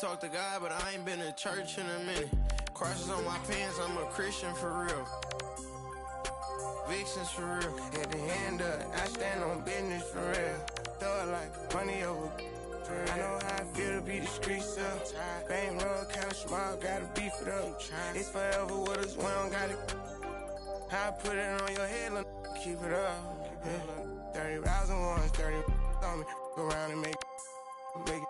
talk to God, but I ain't been to church in a minute. Crosses on my pants, I'm a Christian for real. Vixens for real. At the end of it, I stand on business for real. Throw it like money over for real. I know how I feel to be the streets up. Bankroll kinda small, gotta beef it up. It's forever with us, we don't got it. I put it on your head, keep it up. 30,000 ones, 30 on me. Go around and make it.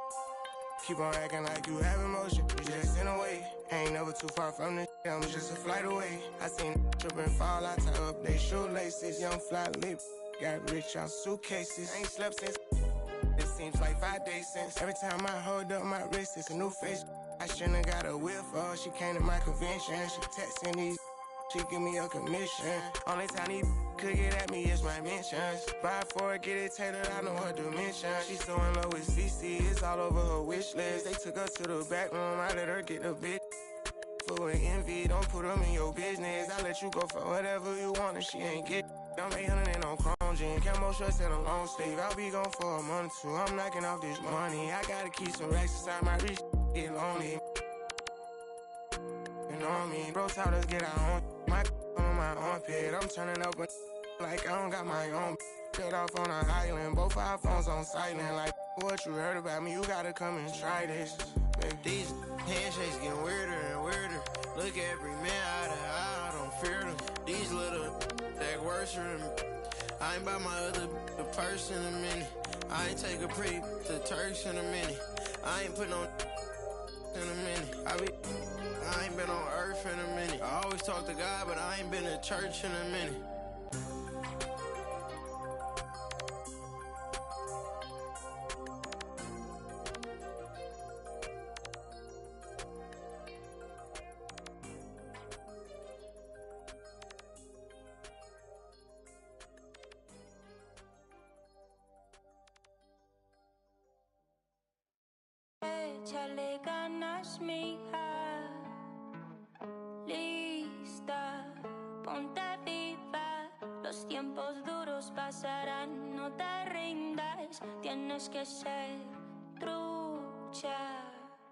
Keep on acting like you have emotion, you just in a way. Ain't never too far from this, I'm just a flight away. I seen trip and fall, I tie up they shoelaces. Young fly lip, got rich on suitcases. Ain't slept since, it seems like 5 days since. Every time I hold up my wrist, it's a new face. I shouldn't got a whip for her, she came to my convention. She texting these, she give me a commission. Only time these could get at me is my mentions. Buy for it, get it tailored, I know her dimension. She's so in love with CC, it's all over her wish list. They took her to the back room, I let her get the bit. Full of envy, don't put them in your business. I let you go for whatever you want and she ain't get. I'm 800 and on chrome jean, camo shorts and a long sleeve. I'll be gone for a month or two, I'm knocking off this money. I gotta keep some racks inside my reach, get lonely. You know what I mean? Bro taught us get our own. My on my armpit, I'm turning up like I don't got my own. Cut off on an island, both our phones on silent. Like what you heard about me, you gotta come and try this. Baby. These handshakes getting weirder and weirder. Look at every man eye to eye, I don't fear them. These little that worse than me. I ain't buy my other purse in a minute. I ain't take a pretty to Turks in a minute. I ain't put no in a minute. I ain't been on earth in a minute. I always talk to God, but I ain't been to church in a minute. Échale ganas, mija. Lista, ponte viva. Los tiempos duros pasarán, no te rindas. Tienes que ser trucha.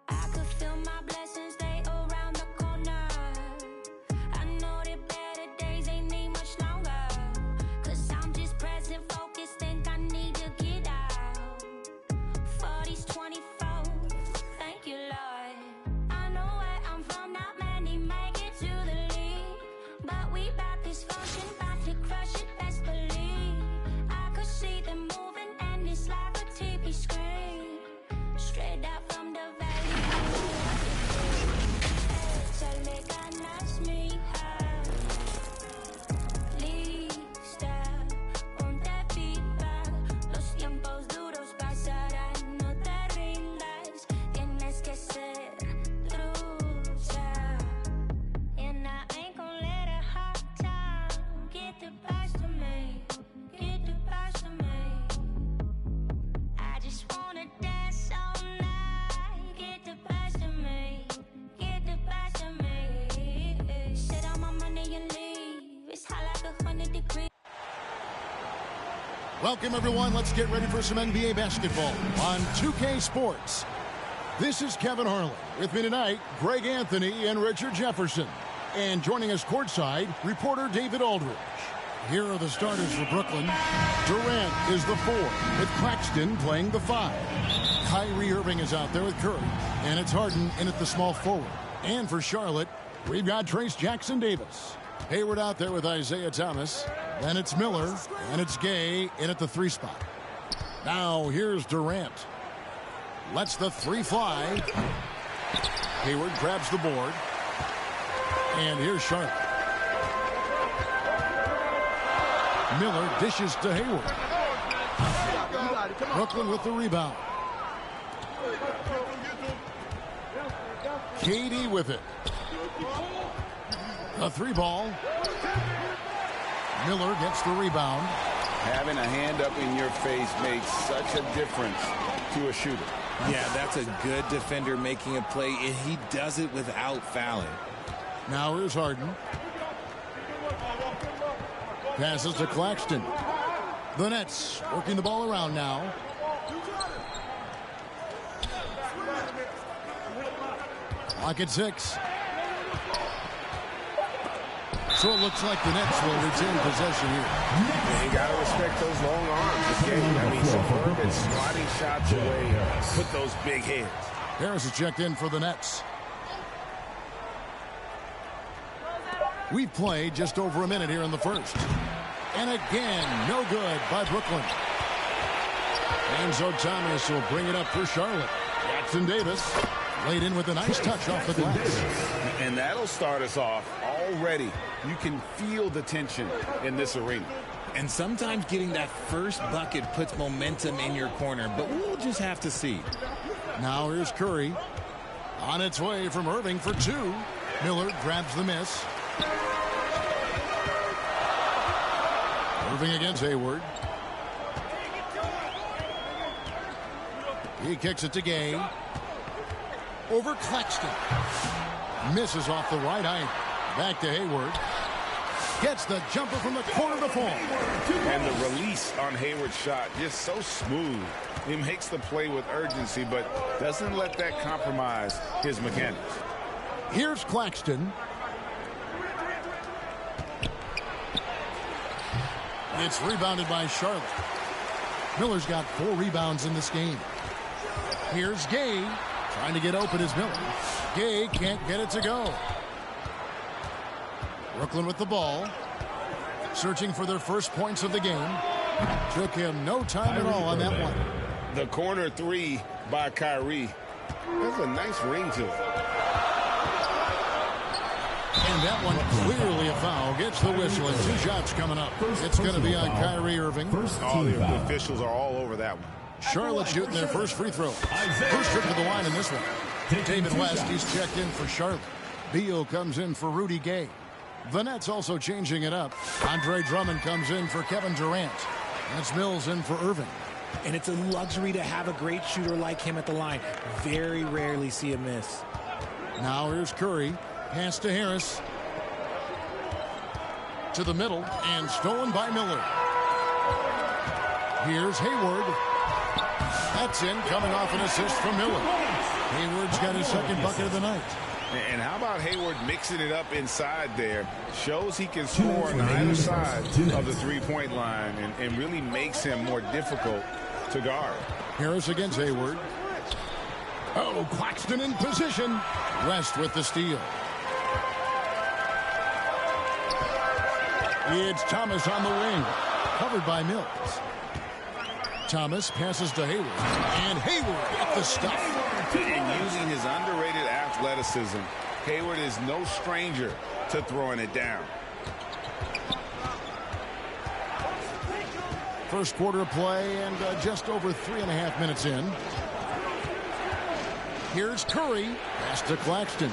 I could feel my blessings, they around the corner. I know that better days ain't need much longer. Cause I'm just present, focused, think I need to get out. For these 24. Thank you, Lord. I know where I'm from, not many make it to the lead. But we back this function, back to crush it, best believe. I could see them moving and it's like a TV screen. Straight out from the valley. Échale ganas, mija. Lista, ponte viva. Los tiempos duros pasarán, no te rindas. Tienes que ser trucha. And I ain't gon' let a hard time get the best of me. Get the best of me. I just wanna dance all night. Get the best of me. Get the best of me. Sit on my money and leave. It's hot like 100 degrees. Welcome, everyone. Let's get ready for some NBA basketball on 2K Sports. This is Kevin Harlan. With me tonight, Greg Anthony and Richard Jefferson. And joining us courtside, reporter David Aldridge. Here are the starters for Brooklyn. Durant is the 4, with Claxton playing the 5. Kyrie Irving is out there with Curry. And it's Harden in at the small forward. And for Charlotte, we've got Trace Jackson-Davis. Hayward out there with Isaiah Thomas. Then it's Miller, and it's Gay in at the 3 spot. Now here's Durant. Lets the 3 fly. Hayward grabs the board. And here's Charlotte. Miller dishes to Hayward. Brooklyn with the rebound. KD with it. A 3 ball. Miller gets the rebound. Having a hand up in your face makes such a difference to a shooter. Yeah, that's a good defender making a play, and he does it without fouling. Now here's Harden. Passes to Claxton. The Nets working the ball around now. Clock at 6. So it looks like the Nets will retain possession here. Yeah, you got to respect those long arms. Again, I mean, superb at swatting shots away. Put those big hands. Harris is checked in for the Nets. We've played just over a minute here in the first. And again, no good by Brooklyn. Enzo Thomas will bring it up for Charlotte. Jackson Davis laid in with a nice touch off the glass. And that'll start us off already. You can feel the tension in this arena. And sometimes getting that first bucket puts momentum in your corner, but we'll just have to see. Now here's Curry. On its way from Irving for 2. Miller grabs the miss. Irving against Hayward. He kicks it to Gay. Over Claxton. Misses off the right eye. Back to Hayward. Gets the jumper from the corner to fall. And the release on Hayward's shot, just so smooth. He makes the play with urgency, but doesn't let that compromise his mechanics. Here's Claxton. It's rebounded by Charlotte. Miller's got 4 rebounds in this game. Here's Gay. Trying to get open is Miller. Gay can't get it to go. Brooklyn with the ball. Searching for their first points of the game. Took him no time at all on that one. The corner 3 by Kyrie. There's a nice ring to it. And that one clearly a foul. Gets the whistle and 2 shots coming up. It's going to be on Kyrie Irving. All the officials are all over that one. Charlotte shooting their first free throw. First trip to the line in this one. David West, he's checked in for Charlotte. Beal comes in for Rudy Gay. The Nets also changing it up. Andre Drummond comes in for Kevin Durant. That's Mills in for Irving. And it's a luxury to have a great shooter like him at the line. Very rarely see a miss. Now here's Curry. Pass to Harris. To the middle and stolen by Miller. Here's Hayward. That's in, coming off an assist from Miller. Hayward's got his second bucket of the night. And how about Hayward mixing it up inside there? Shows he can score on either side of the three-point line and really makes him more difficult to guard. Harris against Hayward. Oh, Claxton in position. West with the steal. It's Thomas on the wing. Covered by Mills. Thomas passes to Hayward. And Hayward at the stuff. And using his underrated athleticism, Hayward is no stranger to throwing it down. First quarter of play and just over 3.5 minutes in. Here's Curry. Pass to Claxton.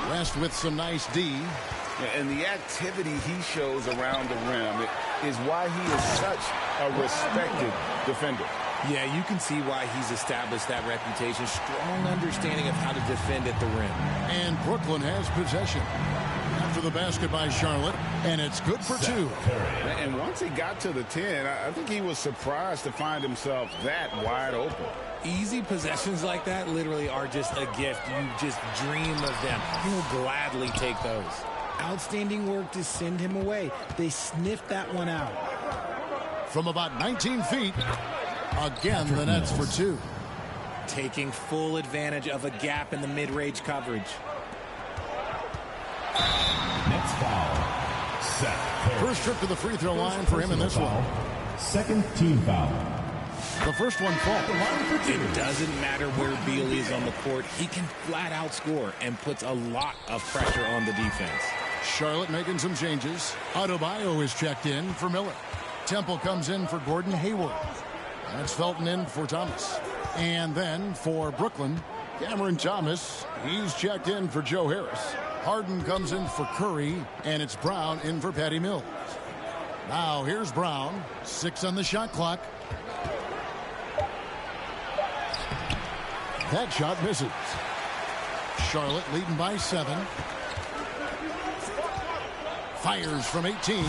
West with some nice D. And the activity he shows around the rim is why he is such a respected defender. Yeah, you can see why he's established that reputation. Strong understanding of how to defend at the rim. And Brooklyn has possession. After the basket by Charlotte, and it's good for 2. And once he got to the 10, I think he was surprised to find himself that wide open. Easy possessions like that literally are just a gift. You just dream of them. You'll gladly take those. Outstanding work to send him away. They sniffed that one out. From about 19 feet, again the Nets for 2. Taking full advantage of a gap in the mid-range coverage. Next foul. Seth. First trip to the free throw line for him in this one. Second team foul. The first one falls. It doesn't matter where Beal is on the court. He can flat out score and puts a lot of pressure on the defense. Charlotte making some changes. Adebayo is checked in for Miller. Temple comes in for Gordon Hayward. That's Felton in for Thomas. And then for Brooklyn, Cameron Thomas. He's checked in for Joe Harris. Harden comes in for Curry, and it's Brown in for Patty Mills. Now here's Brown. 6 on the shot clock. That shot misses. Charlotte leading by 7. Fires from 18.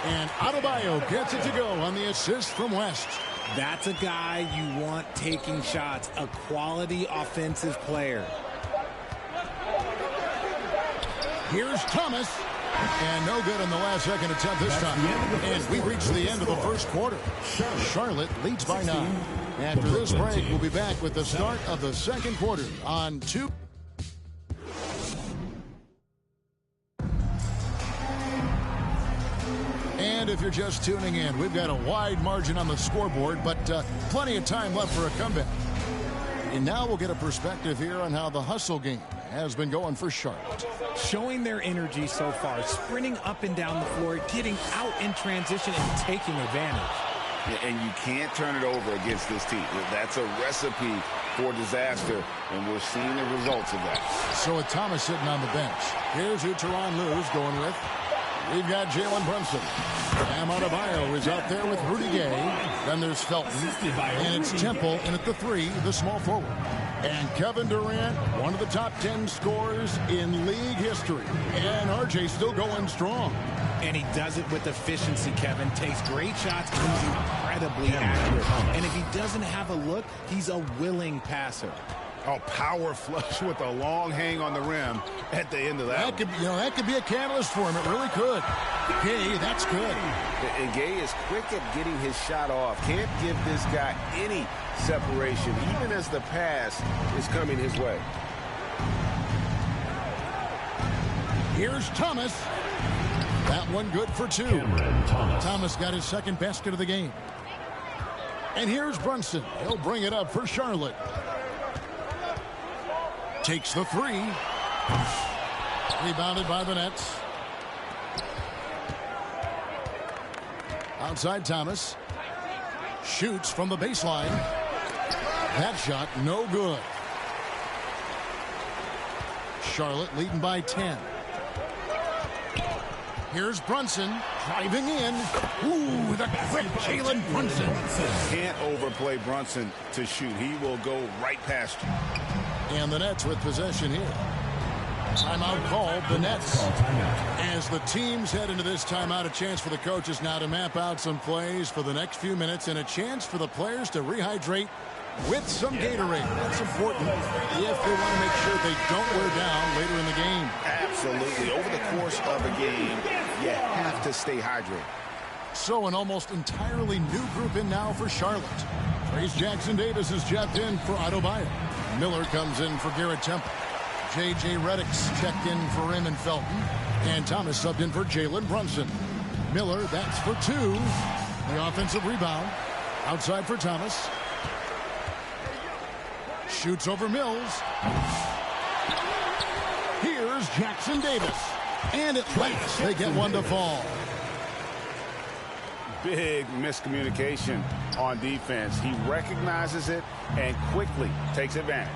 And Adebayo gets it to go on the assist from West. That's a guy you want taking shots, a quality offensive player. Here's Thomas. And no good in the last second attempt this time. And we reached the end of the first quarter. Charlotte leads by 9. After this break, we'll be back with the start of the second quarter on 2. And if you're just tuning in, we've got a wide margin on the scoreboard, but plenty of time left for a comeback. And now we'll get a perspective here on how the hustle game has been going for Charlotte. Showing their energy so far, sprinting up and down the floor, getting out in transition and taking advantage. And you can't turn it over against this team. That's a recipe for disaster, and we're seeing the results of that. So with Thomas sitting on the bench, here's who Teron Lue's going with. We've got Jalen Brunson. Bam Adebayo is out there with Rudy Gay. Then there's Felton. And it's Temple in at the 3, the small forward. And Kevin Durant, one of the top 10 scorers in league history. And RJ still going strong. And he does it with efficiency, Kevin. Takes great shots and he's incredibly accurate. And if he doesn't have a look, he's a willing passer. Oh, power flush with a long hang on the rim at the end of that. That could be a catalyst for him. It really could. Gay, that's good. And Gay is quick at getting his shot off. Can't give this guy any separation, even as the pass is coming his way. Here's Thomas. That one good for 2. Thomas got his second basket of the game. And here's Brunson. He'll bring it up for Charlotte. Takes the 3. Rebounded by the Nets. Outside Thomas. Shoots from the baseline. That shot no good. Charlotte leading by 10. Here's Brunson driving in. Ooh, the quick Jalen Brunson. Can't overplay Brunson to shoot. He will go right past you. And the Nets with possession here. Timeout called, the Nets. As the teams head into this timeout, a chance for the coaches now to map out some plays for the next few minutes and a chance for the players to rehydrate with some Gatorade. That's important if they want to make sure they don't wear down later in the game. Absolutely. Over the course of a game, you have to stay hydrated. So an almost entirely new group in now for Charlotte. Trace Jackson-Davis is checked in for Adebayo. Miller comes in for Garrett Temple. J.J. Redick's checked in for Raymond Felton. And Thomas subbed in for Jalen Brunson. Miller, that's for 2. The offensive rebound. Outside for Thomas. Shoots over Mills. Here's Jackson-Davis. And at last, they get one to fall. Big miscommunication on defense. He recognizes it and quickly takes advantage.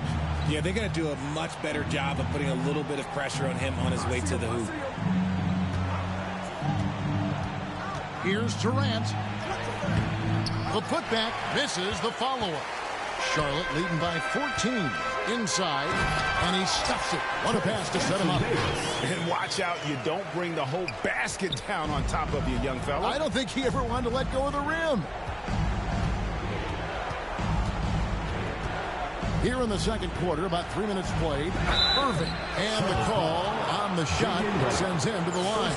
Yeah, they're going to do a much better job of putting a little bit of pressure on him on his way to the hoop. Here's Durant. The putback misses the follow-up. Charlotte leading by 14 inside, and he stuffs it. What a pass to set him up. And watch out, you don't bring the whole basket down on top of you, young fella. I don't think he ever wanted to let go of the rim. Here in the second quarter, about 3 minutes played. Irving, and the call on the shot sends him to the line.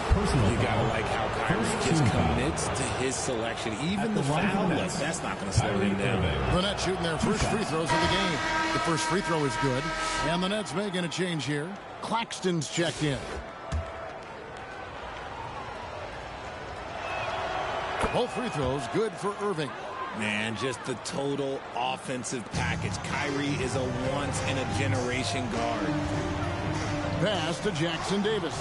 You gotta like how Kyrie just commits to his selection. Even the foul, that's not going to slow him down. The Nets shooting their first free throws of the game. The first free throw is good. And the Nets making a change here. Claxton's checked in. Both free throws good for Irving. Man, just the total offensive package. Kyrie is a once-in-a-generation guard. Pass to Jackson-Davis.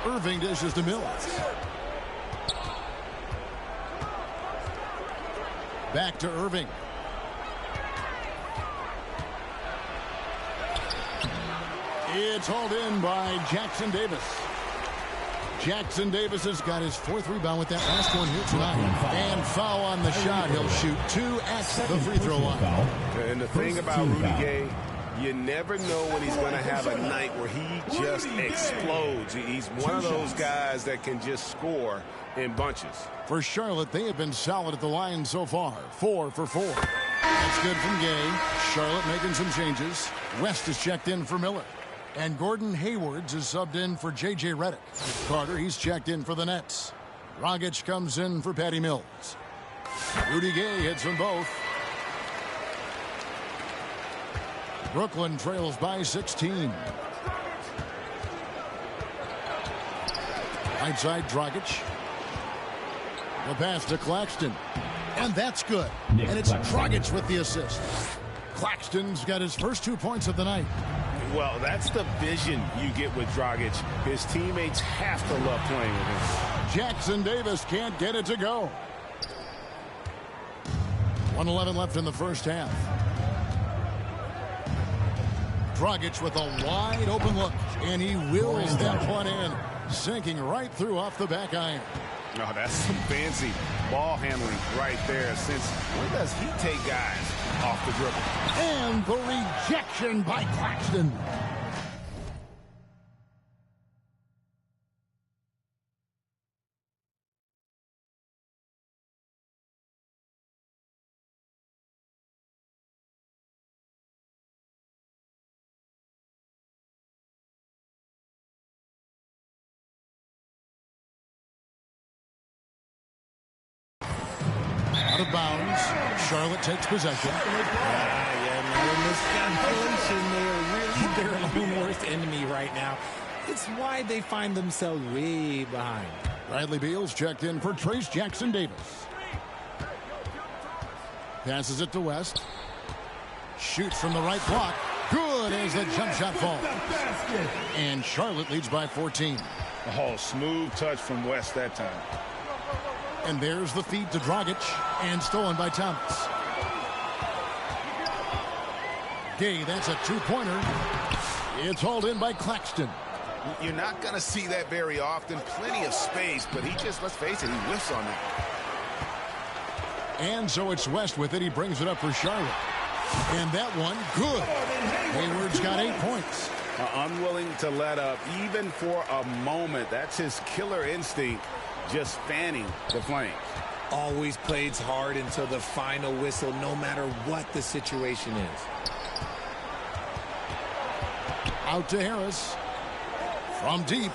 Irving dishes to Mills. Back to Irving. It's hauled in by Jackson-Davis. Jackson-Davis has got his 4th rebound with that last one here tonight. And foul on the shot. He'll shoot 2 at the free throw line. And the thing about Rudy Gay, You never know when he's going to have a night where he just explodes. He's one of those guys that can just score in bunches. For Charlotte, they have been solid at the line so far. 4 for 4. That's good from Gay. Charlotte making some changes. West is checked in for Miller. And Gordon Haywards is subbed in for J.J. Redick. Carter, he's checked in for the Nets. Dragic comes in for Patty Mills. Rudy Gay hits them both. Brooklyn trails by 16. Right side, Dragic. The pass to Claxton. And that's good. And it's Dragic with the assist. Claxton's got his first 2 points of the night. Well, that's the vision you get with Dragic. His teammates have to love playing with him. Jackson Davis can't get it to go. 1:11 left in the first half. Dragic with a wide open look, and he wills that one in, sinking right through off the back iron. Oh, that's some fancy ball handling right there. Since when does he take guys off the dribble? And the rejection by Claxton. Out of bounds. Charlotte takes possession. Another miscalculation. They are really their own worst enemy right now. It's why they find themselves way behind. Bradley Beal's checked in for Trace Jackson Davis. Passes it to West. Shoots from the right block. Good as the jump shot falls. And Charlotte leads by 14. Oh, smooth touch from West that time. And there's the feed to Dragic, and stolen by Thomas. Gay, that's a two-pointer. It's hauled in by Claxton. You're not going to see that very often. Plenty of space, but he just, let's face it, he whiffs on that. And so it's West with it. He brings it up for Charlotte. And that one, good. Hayward's got 8 points. Unwilling to let up, even for a moment. That's his killer instinct. Just fanning the flames. Always plays hard until the final whistle, no matter what the situation is. Out to Harris. From deep.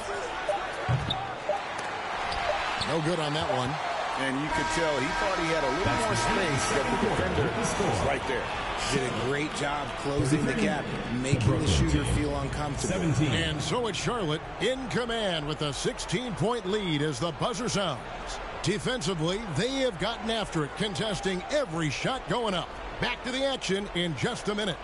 No good on that one. And you could tell he thought he had a little more space, that the defender was right there. Did a great job closing the gap, making the shooter feel uncomfortable. 17. And so it's Charlotte in command with a 16-point lead as the buzzer sounds. Defensively, they have gotten after it, contesting every shot going up. Back to the action in just a minute.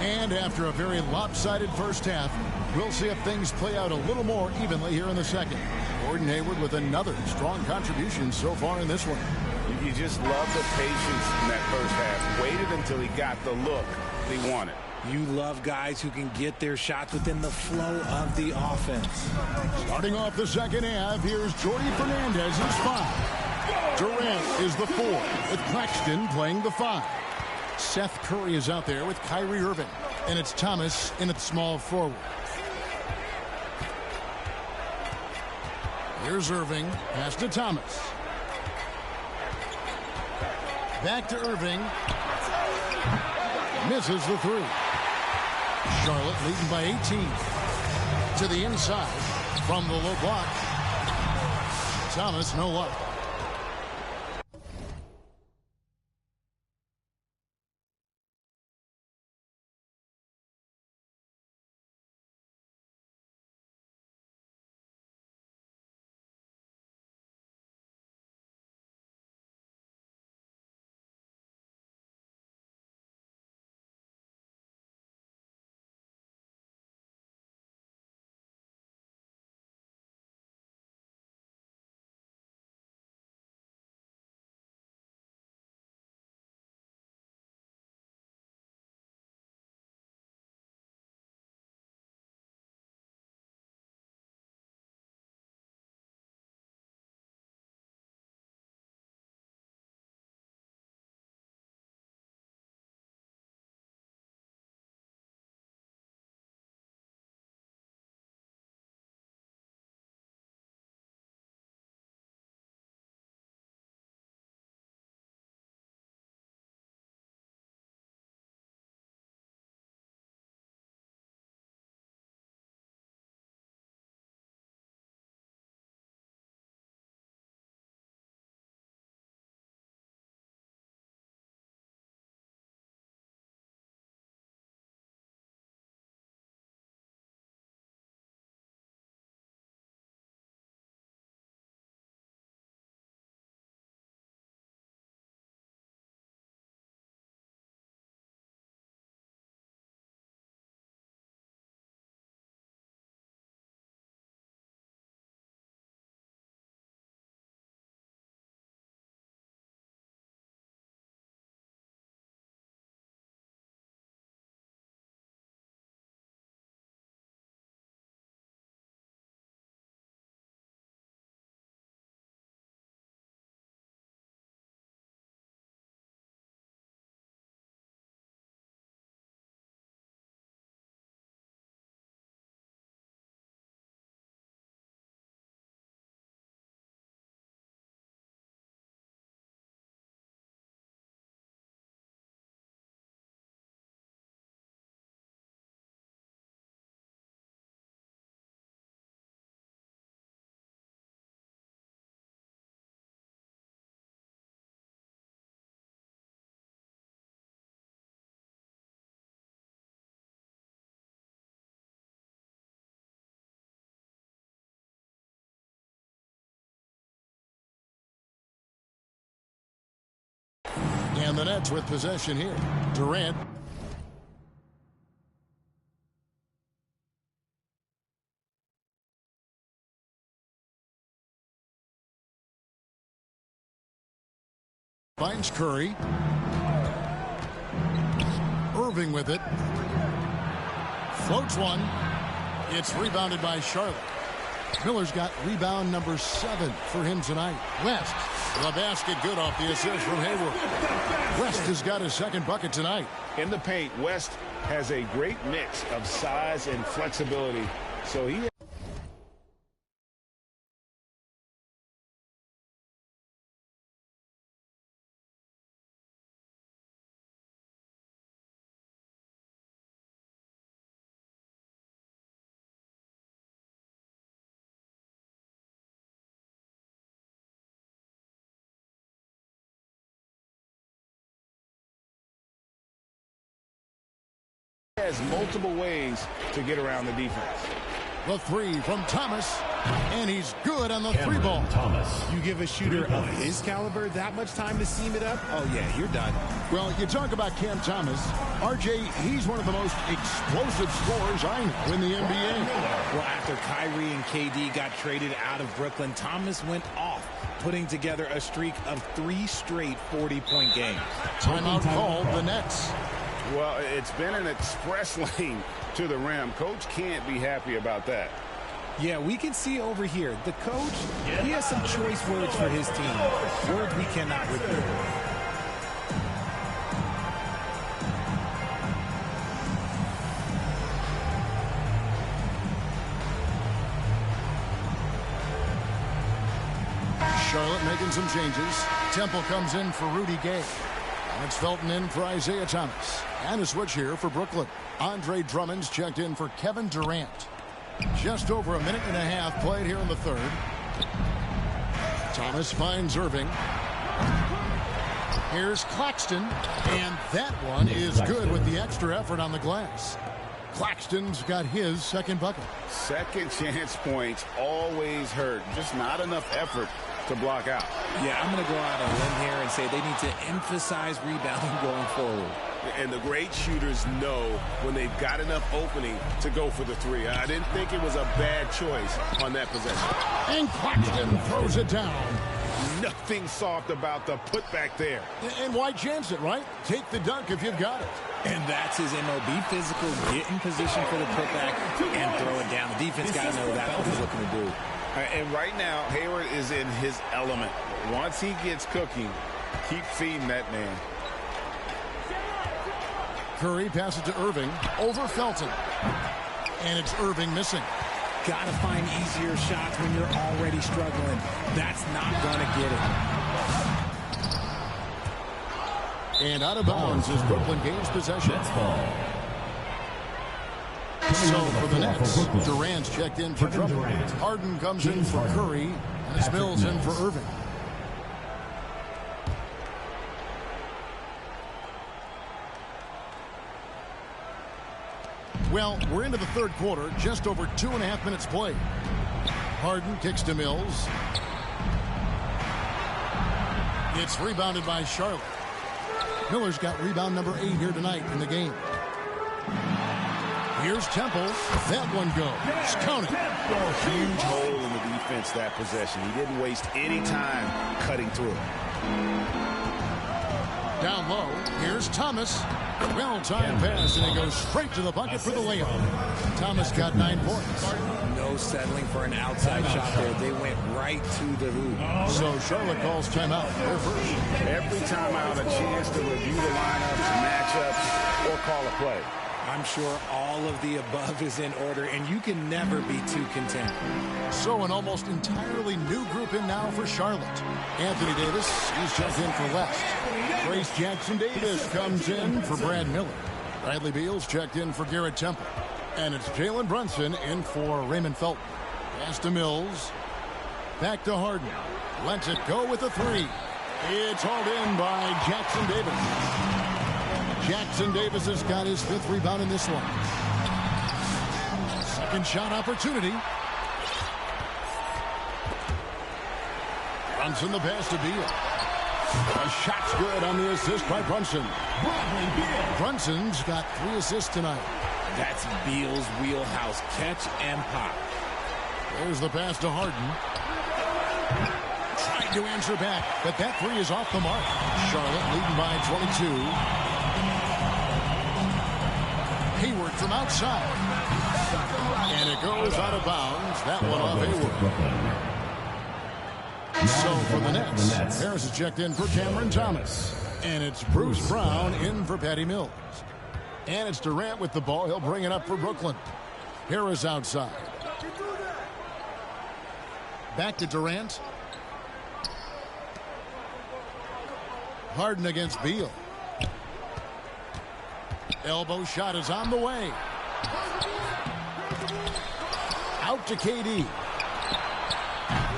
And after a very lopsided first half, we'll see if things play out a little more evenly here in the second. Gordon Hayward with another strong contribution so far in this one. You just love the patience in that first half. Waited until he got the look he wanted. You love guys who can get their shots within the flow of the offense. Starting off the second half, here's Jordy Fernandez's 5. Durant is the 4, with Claxton playing the 5. Seth Curry is out there with Kyrie Irving. And it's Thomas in at small forward. Here's Irving. Pass to Thomas. Back to Irving. Misses the 3. Charlotte leading by 18. To the inside from the low block. Thomas, no luck. And the Nets with possession here. Durant. Finds Curry. Irving with it. Floats one. It's rebounded by Charlotte. Miller's got rebound number 7 for him tonight. West, the basket good off the assist from Hayward. West has got his second bucket tonight. In the paint, West has a great mix of size and flexibility. So he has multiple ways to get around the defense. The three from Thomas, and he's good on the three ball. Thomas. You give a shooter of his caliber that much time to seam it up, oh yeah, you're done. Well, you talk about Cam Thomas. RJ, he's one of the most explosive scorers I know in the NBA. Well, after Kyrie and KD got traded out of Brooklyn, Thomas went off, putting together a streak of 3 straight 40-point games. Timeout called the Nets. Well, it's been an express lane to the rim. Coach can't be happy about that. Yeah, we can see over here. The coach, he has some choice words for his team. Words we cannot repeat. Charlotte making some changes. Temple comes in for Rudy Gay. It's Felton in for Isaiah Thomas. And a switch here for Brooklyn. Andre Drummond's checked in for Kevin Durant. Just over a minute and a half played here in the third. Thomas finds Irving. Here's Claxton. And that one is good with the extra effort on the glass. Claxton's got his second bucket. Second chance points always hurt. Just not enough effort to block out. Yeah, I'm going to go out on a limb here and say they need to emphasize rebounding going forward. And the great shooters know when they've got enough opening to go for the three. I didn't think it was a bad choice on that possession. And Claxton throws it down. Nothing soft about the putback there. And why chance it, right? Take the dunk if you've got it. And that's his MO. Be physical, get in position for the putback, and throw it down. The defense got to know that's what he's looking to do. And right now, Hayward is in his element. Once he gets cooking, keep feeding that man. Curry passes to Irving over Felton. And it's Irving missing. Got to find easier shots when you're already struggling. That's not going to get it. And out of bounds as Brooklyn gains possession. So for the Nets, Durant's checked in for Drummond. Harden comes in for Curry. And it's Mills in for Irving. Well, we're into the third quarter, just over 2.5 minutes played. Harden kicks to Mills. It's rebounded by Charlotte. Miller's got rebound number 8 here tonight in the game. Here's Temple. That one goes. Count it. Huge hole in the defense that possession. He didn't waste any time cutting through. Down low. Here's Thomas. Well-timed pass, and he goes straight to the bucket for the layup. Thomas got 9 points. No settling for an outside shot there. They went right to the hoop. So Charlotte calls timeout. They're first. Every timeout, a chance to review the lineups, matchups, or call a play. I'm sure all of the above is in order, and you can never be too content. So an almost entirely new group in now for Charlotte. Anthony Davis, he's checked in for West. Grace Jackson-Davis comes in for Brad Miller. Bradley Beal's checked in for Garrett Temple. And it's Jalen Brunson in for Raymond Felton. Pass to Mills. Back to Harden. Lets it go with a 3. It's hauled in by Jackson-Davis. Jackson-Davis has got his 5th rebound in this one. Second shot opportunity. Brunson the pass to Beal. A shot's good on the assist by Brunson. Brunson's got 3 assists tonight. That's Beal's wheelhouse. Catch and pop. There's the pass to Harden. Trying to answer back, but that 3 is off the mark. Charlotte leading by 22. Hayward from outside. And it goes out of bounds. That one off Hayward. So for the Nets, Harris is checked in for Cameron Thomas. And it's Bruce Brown in for Patty Mills. And it's Durant with the ball. He'll bring it up for Brooklyn. Harris outside. Back to Durant. Harden against Beal. Elbow shot is on the way. Out to KD.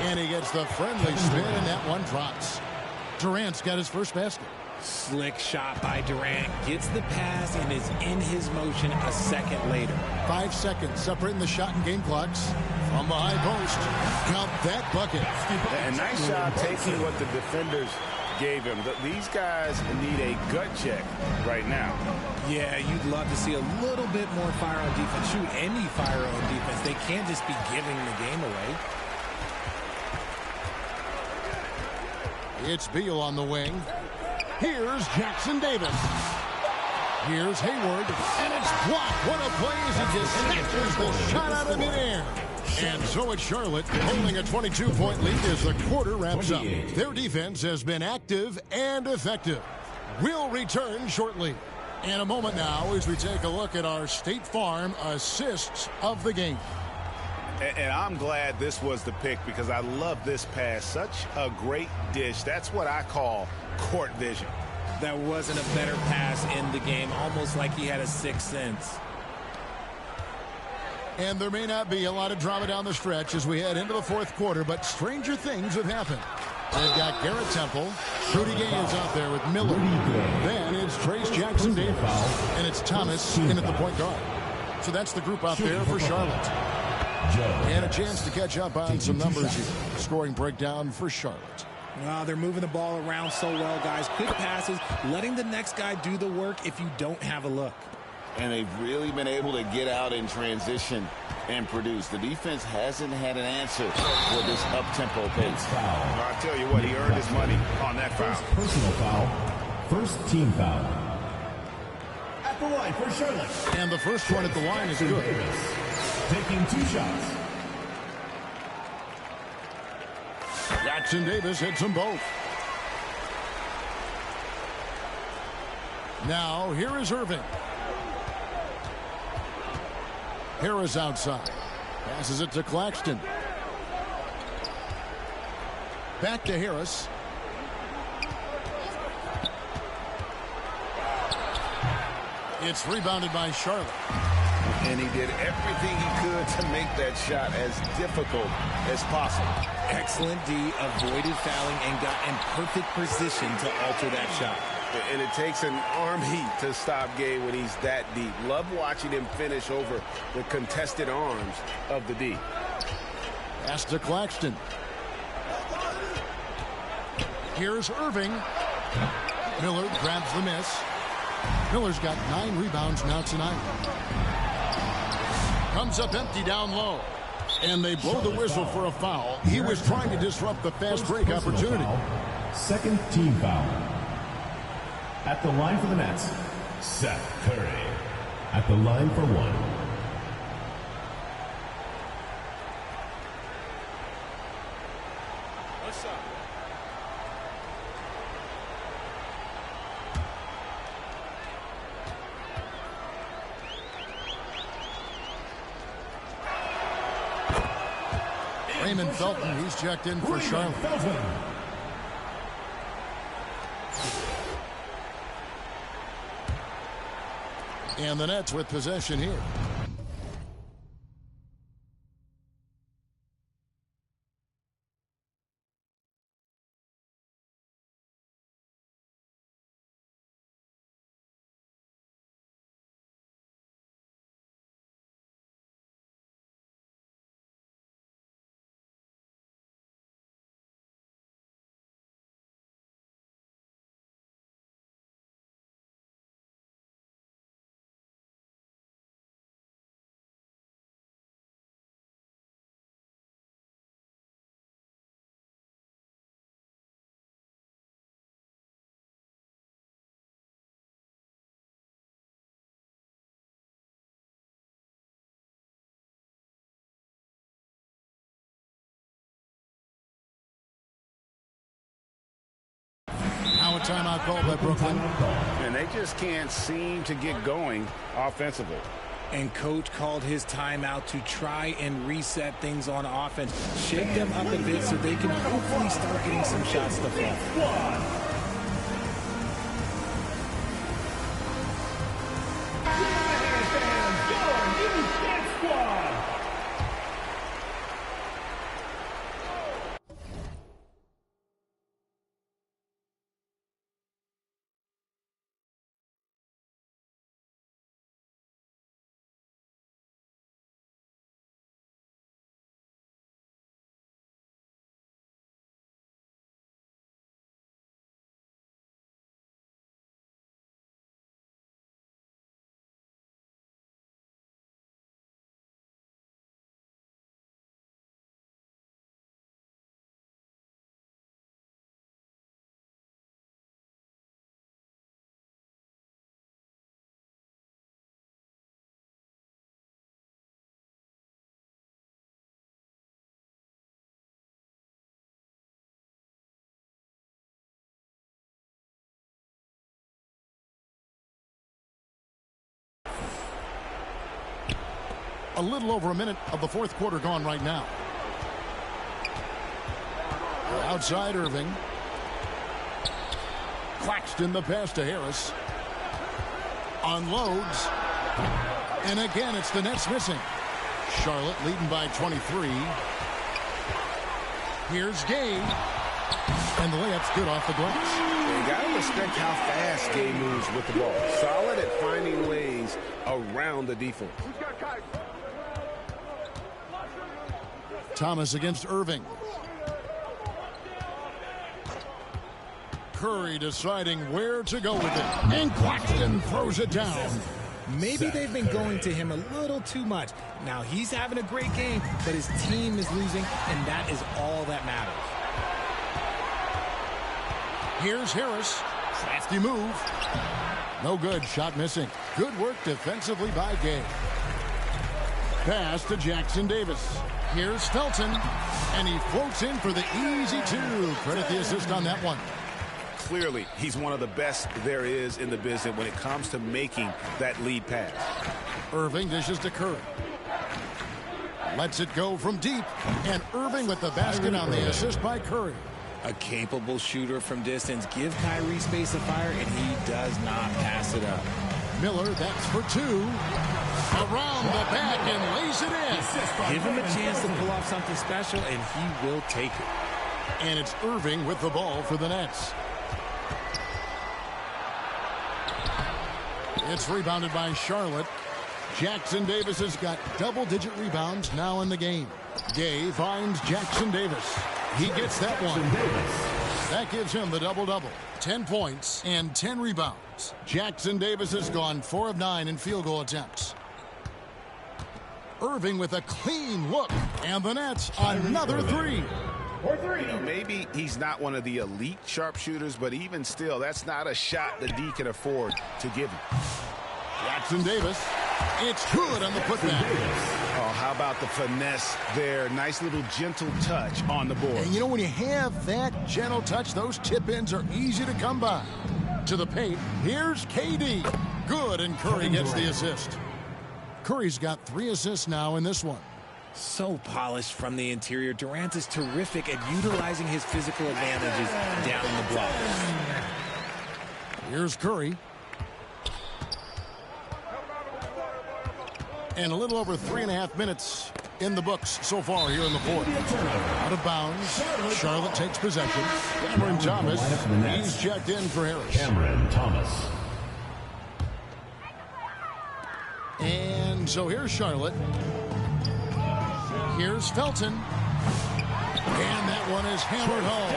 And he gets the friendly spin, and that one drops. Durant's got his first basket. Slick shot by Durant. Gets the pass and is in his motion a second later. 5 seconds separating the shot and game clocks. From the high post. Count that bucket. And nice job taking what the defenders gave him. These guys need a gut check right now. Yeah, you'd love to see a little bit more fire on defense. Shoot, any fire on defense. They can't just be giving the game away. It's Beal on the wing. Here's Jackson Davis. Here's Hayward. And it's blocked. What a play as he just snatches the shot out of midair. And so it's Charlotte holding a 22-point lead as the quarter wraps up. Their defense has been active and effective. We'll return shortly. In a moment now as we take a look at our State Farm assists of the game. And I'm glad this was the pick because I love this pass. Such a great dish. That's what I call court vision. That wasn't a better pass in the game. Almost like he had a sixth sense. And there may not be a lot of drama down the stretch as we head into the fourth quarter, but stranger things have happened. They've got Garrett Temple. Rudy Gay is out there with Miller. Then it's Trace Jackson Davis. And it's Thomas in at the point guard. So that's the group out there for Charlotte. And a chance to catch up on some numbers here. Scoring breakdown for Charlotte. Well, they're moving the ball around so well, guys. Quick passes, letting the next guy do the work if you don't have a look. And they've really been able to get out in transition and produce. The defense hasn't had an answer for this up-tempo pace. I tell you what, he earned his money on that foul. Personal foul. First team foul. At the line for Charlotte. And the first one at the line is good. Taking 2 shots. Jackson Davis hits them both. Now, here is Irving. Harris outside. Passes it to Claxton. Back to Harris. It's rebounded by Charlotte. And he did everything he could to make that shot as difficult as possible. Excellent D, avoided fouling, and got in perfect position to alter that shot. And it takes an army to stop Gay when he's that deep. Love watching him finish over the contested arms of the D. Pass to Claxton. Here's Irving. Miller grabs the miss. Miller's got 9 rebounds now tonight. Comes up empty down low. And they blow the whistle for a foul. He was trying to disrupt the fast break opportunity. Second team foul. At the line for the Nets, Seth Curry. At the line for 1. What's up? Raymond Felton, he's checked in for Charlotte. And the Nets with possession here. timeout called by Brooklyn. And they just can't seem to get going offensively. And coach called his timeout to try and reset things on offense. Shake them up a bit so they can hopefully start getting some shots to fall. A little over a minute of the fourth quarter gone right now. Outside Irving. Claxton the pass to Harris. Unloads. And again, it's the Nets missing. Charlotte leading by 23. Here's Gay. And the layup's good off the glass. You got to respect how fast Gay moves with the ball. Solid at finding ways around the defense. Thomas against Irving. Curry deciding where to go with it. And Claxton throws it down. Maybe they've been going to him a little too much. Now he's having a great game, but his team is losing, and that is all that matters. Here's Harris. Crafty move. No good. Shot missing. Good work defensively by Gay. Pass to Jackson Davis. Here's Felton, and he floats in for the easy two. Credit the assist on that one. Clearly, he's one of the best there is in the business when it comes to making that lead pass. Irving dishes to Curry. Lets it go from deep, and Irving with the basket on the assist by Curry. A capable shooter from distance. Give Kyrie space to fire, and he does not pass it up. Miller, that's for two. Around the back and lays it in. Give him a chance to pull off something special, and he will take it. And it's Irving with the ball for the Nets. It's rebounded by Charlotte. Jackson Davis has got double-digit rebounds now in the game. Gay finds Jackson Davis. He gets that one. That gives him the double-double. 10 points and 10 rebounds. Jackson Davis has gone 4 of 9 in field goal attempts. Irving with a clean look. And the Nets, another three. You know, maybe he's not one of the elite sharpshooters, but even still, that's not a shot the D can afford to give him. Jackson Davis. It's good on the putback. Oh, how about the finesse there? Nice little gentle touch on the board. And you know, when you have that gentle touch, those tip-ins are easy to come by. To the paint, here's KD. Good, and Curry gets the assist. Curry's got 3 assists now in this one. So polished from the interior. Durant is terrific at utilizing his physical advantages down the block. Here's Curry. And a little over 3.5 minutes in the books so far here in the fourth. Out of bounds. Charlotte takes possession. Cameron Thomas. He's checked in for Harris. Cameron Thomas. And so here's Charlotte. Here's Felton. And that one is hammered home.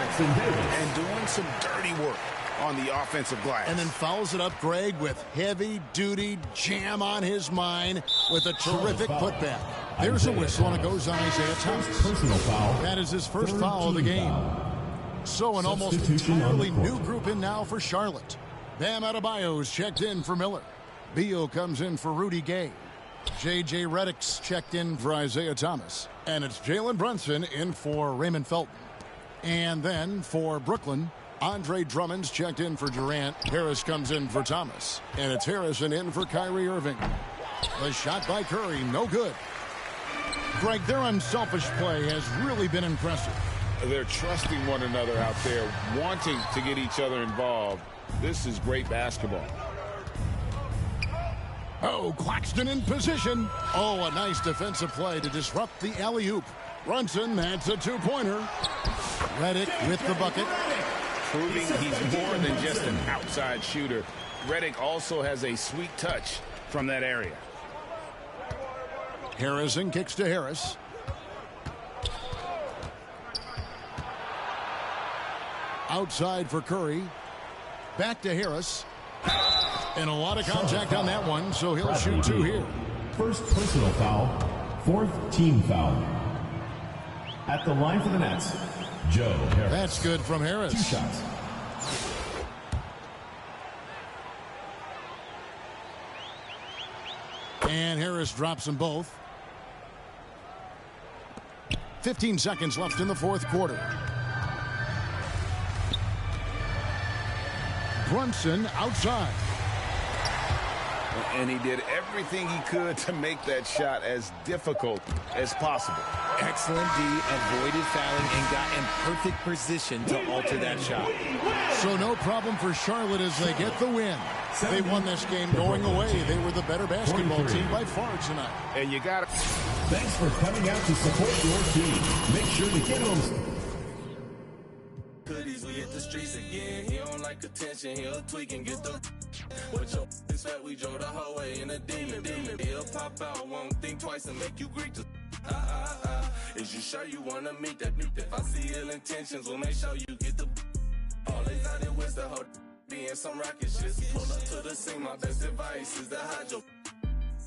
And doing some dirty work on the offensive glass. And then fouls it up, Greg, with heavy-duty jam on his mind with a terrific putback. There's a whistle, and it goes on Isaiah Thomas. Personal foul. That is his first foul of the game. So an almost entirely new group in now for Charlotte. Bam Adebayo's checked in for Miller. Beal comes in for Rudy Gay. J.J. Redick's checked in for Isaiah Thomas. And it's Jalen Brunson in for Raymond Felton. And then for Brooklyn, Andre Drummond's checked in for Durant. Harris comes in for Thomas. And it's Harrison in for Kyrie Irving. The shot by Curry, no good. Greg, their unselfish play has really been impressive. They're trusting one another out there, wanting to get each other involved. This is great basketball. Oh, Claxton in position. Oh, a nice defensive play to disrupt the alley-oop. Brunson, that's a two-pointer. Redick with the bucket. Proving he's more than just an outside shooter. Redick also has a sweet touch from that area. Harrison kicks to Harris. Outside for Curry. Back to Harris. And a lot of contact on that one, so he'll shoot two here. First personal foul, fourth team foul. At the line for the Nets, Joe Harris. That's good from Harris. 2 shots. And Harris drops them both. 15 seconds left in the fourth quarter. Brunson outside. And he did everything he could to make that shot as difficult as possible. Excellent D, avoided fouling, and got in perfect position to alter that shot. So no problem for Charlotte as they get the win. They won this game going away. They were the better basketball team by far tonight. And you got it. Thanks for coming out to support your team. Make sure to get home. Hoodies, we hit the streets again. He don't like attention. He'll tweak and get the. What your is fat? We drove the whole way in a demon. He'll pop out, won't think twice and make you Greek to. Is you sure you wanna meet that new? If I see ill intentions, we'll make sure you get the. Always out there with the whole being some rocket shit. Pull up to the scene. My best advice is to hide your.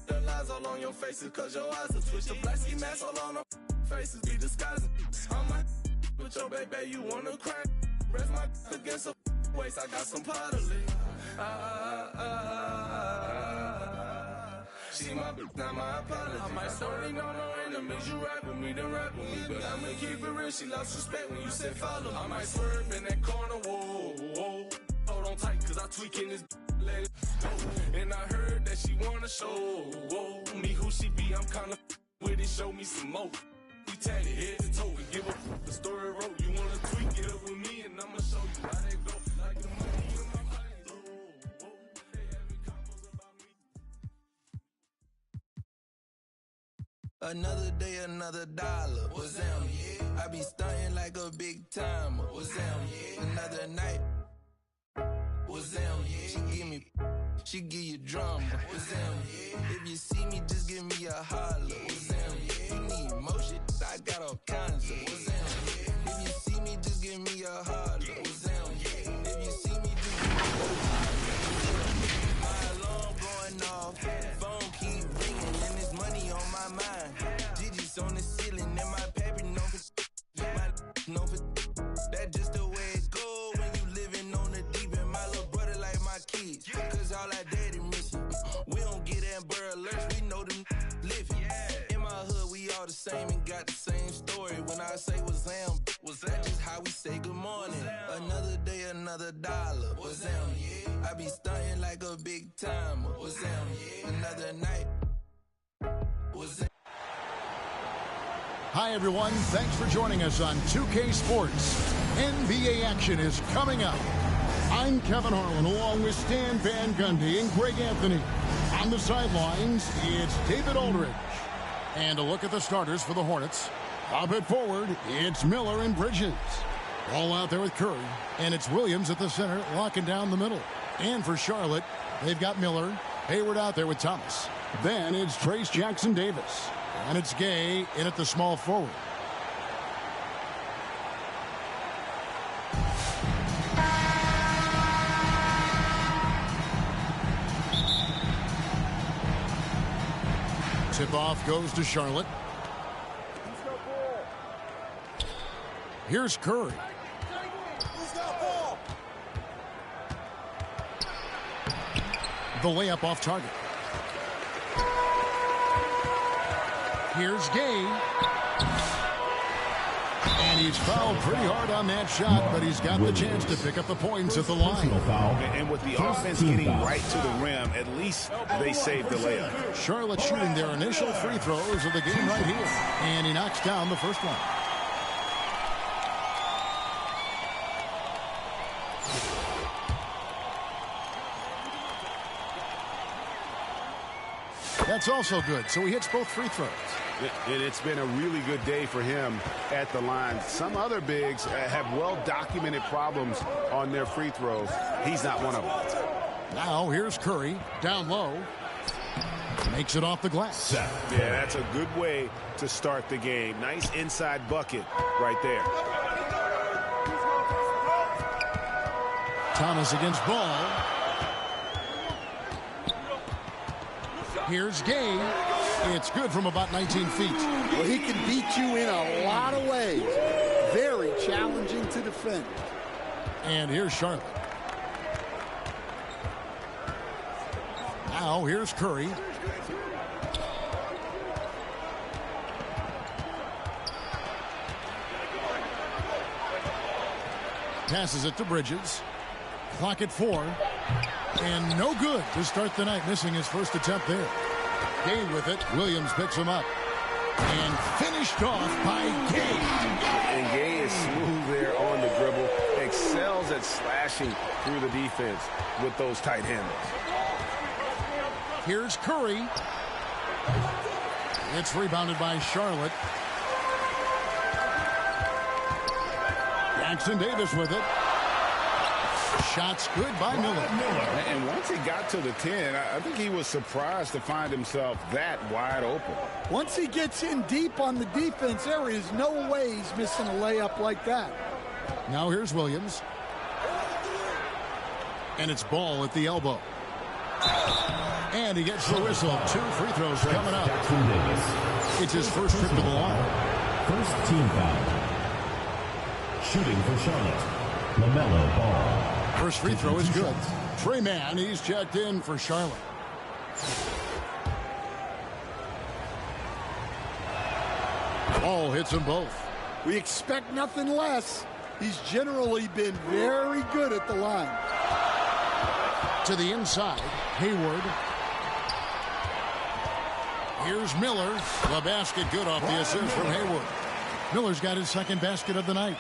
The lies all on your faces, cause your eyes will twitch. The black ski mask all on our faces. Be disguising. I'm like. With your baby, you wanna cry? Rest my against a waist. I got some pottery. She my bitch, not my apology. I might sorry, no enemies. You rap with me, then rap with me. But I'ma keep it real. She lost respect when you said follow. I might swerve in that corner, whoa. Hold on tight, cause I tweaking this. Let it go. And I heard that she wanna show me who she be. I'm kinda with it. Show me some more. We tag it head to toe and give up the story wrote. You wanna tweak it up with me and I'ma show you how they go. Like the money in my pocket. They having combos about me. Another day, another dollar. What's them? Yeah. I be stunting like a big timer. What's them? Yeah. Another night. What's them? Yeah. She give you drama. What's them? Yeah. If you see me, just give me a holler. What's them? Yeah. You need motion. I got all kinds of. What's them? Yeah. If you see me, just give me a holler. What's them? Yeah. If you see me, just give me a holler. My alarm going off. Phone keep ringing and there's money on my mind. Digits on the ceiling and my paper known for. My known for. That's just the way it go when you living on the deep end. My little brother like my kids, cause all our daddy missing. We don't get Amber Alerts, we know them living. In my hood, we all the same and got the same story. When I say what's them, that just how we say good morning. Another day, another dollar. What's them? I be stunting like a big timer. What's them? Another night. What's them? Hi, everyone. Thanks for joining us on 2K Sports. NBA action is coming up. I'm Kevin Harlan, along with Stan Van Gundy and Greg Anthony. On the sidelines, it's David Aldridge. And a look at the starters for the Hornets. Up at forward, it's Miller and Bridges. All out there with Curry. And it's Williams at the center, locking down the middle. And for Charlotte, they've got Miller, Hayward out there with Thomas. Then it's Trace Jackson-Davis. And it's Gay in at the small forward. Tip-off goes to Charlotte. Here's Curry. The layup off target. Here's Gay. And he's fouled pretty hard on that shot, but he's got the chance to pick up the points at the line. And with the offense getting right to the rim, at least they saved the layup. Charlotte shooting their initial free throws of the game right here. And he knocks down the first one. That's also good, so he hits both free throws. And it's been a really good day for him at the line. Some other bigs have well-documented problems on their free throws. He's not one of them. Now here's Curry, down low. Makes it off the glass. Yeah, that's a good way to start the game. Nice inside bucket right there. Thomas against Ball. Here's Gay. It's good from about 19 feet. Well, he can beat you in a lot of ways. Very challenging to defend. And here's Charlotte. Now here's Curry. Passes it to Bridges. Clock at 4. And no good to start the night, missing his first attempt there. Gay with it. Williams picks him up. And finished off by Gay. And Gay is smooth there on the dribble. Excels at slashing through the defense with those tight handles. Here's Curry. It's rebounded by Charlotte. Jackson Davis with it. Shots good by Miller. And once he got to the 10, I think he was surprised to find himself that wide open. Once he gets in deep on the defense, there is no way he's missing a layup like that. Now here's Williams. And it's Ball at the elbow. And he gets the whistle. 2 free throws coming up. It's his first trip to the line. First team foul. Shooting for Charlotte, LaMelo Ball. First free throw is good. Trey Mann, he's checked in for Charlotte. Ball hits them both. We expect nothing less. He's generally been very good at the line. To the inside, Hayward. Here's Miller. The basket good off the assist from Hayward. Miller's got his second basket of the night.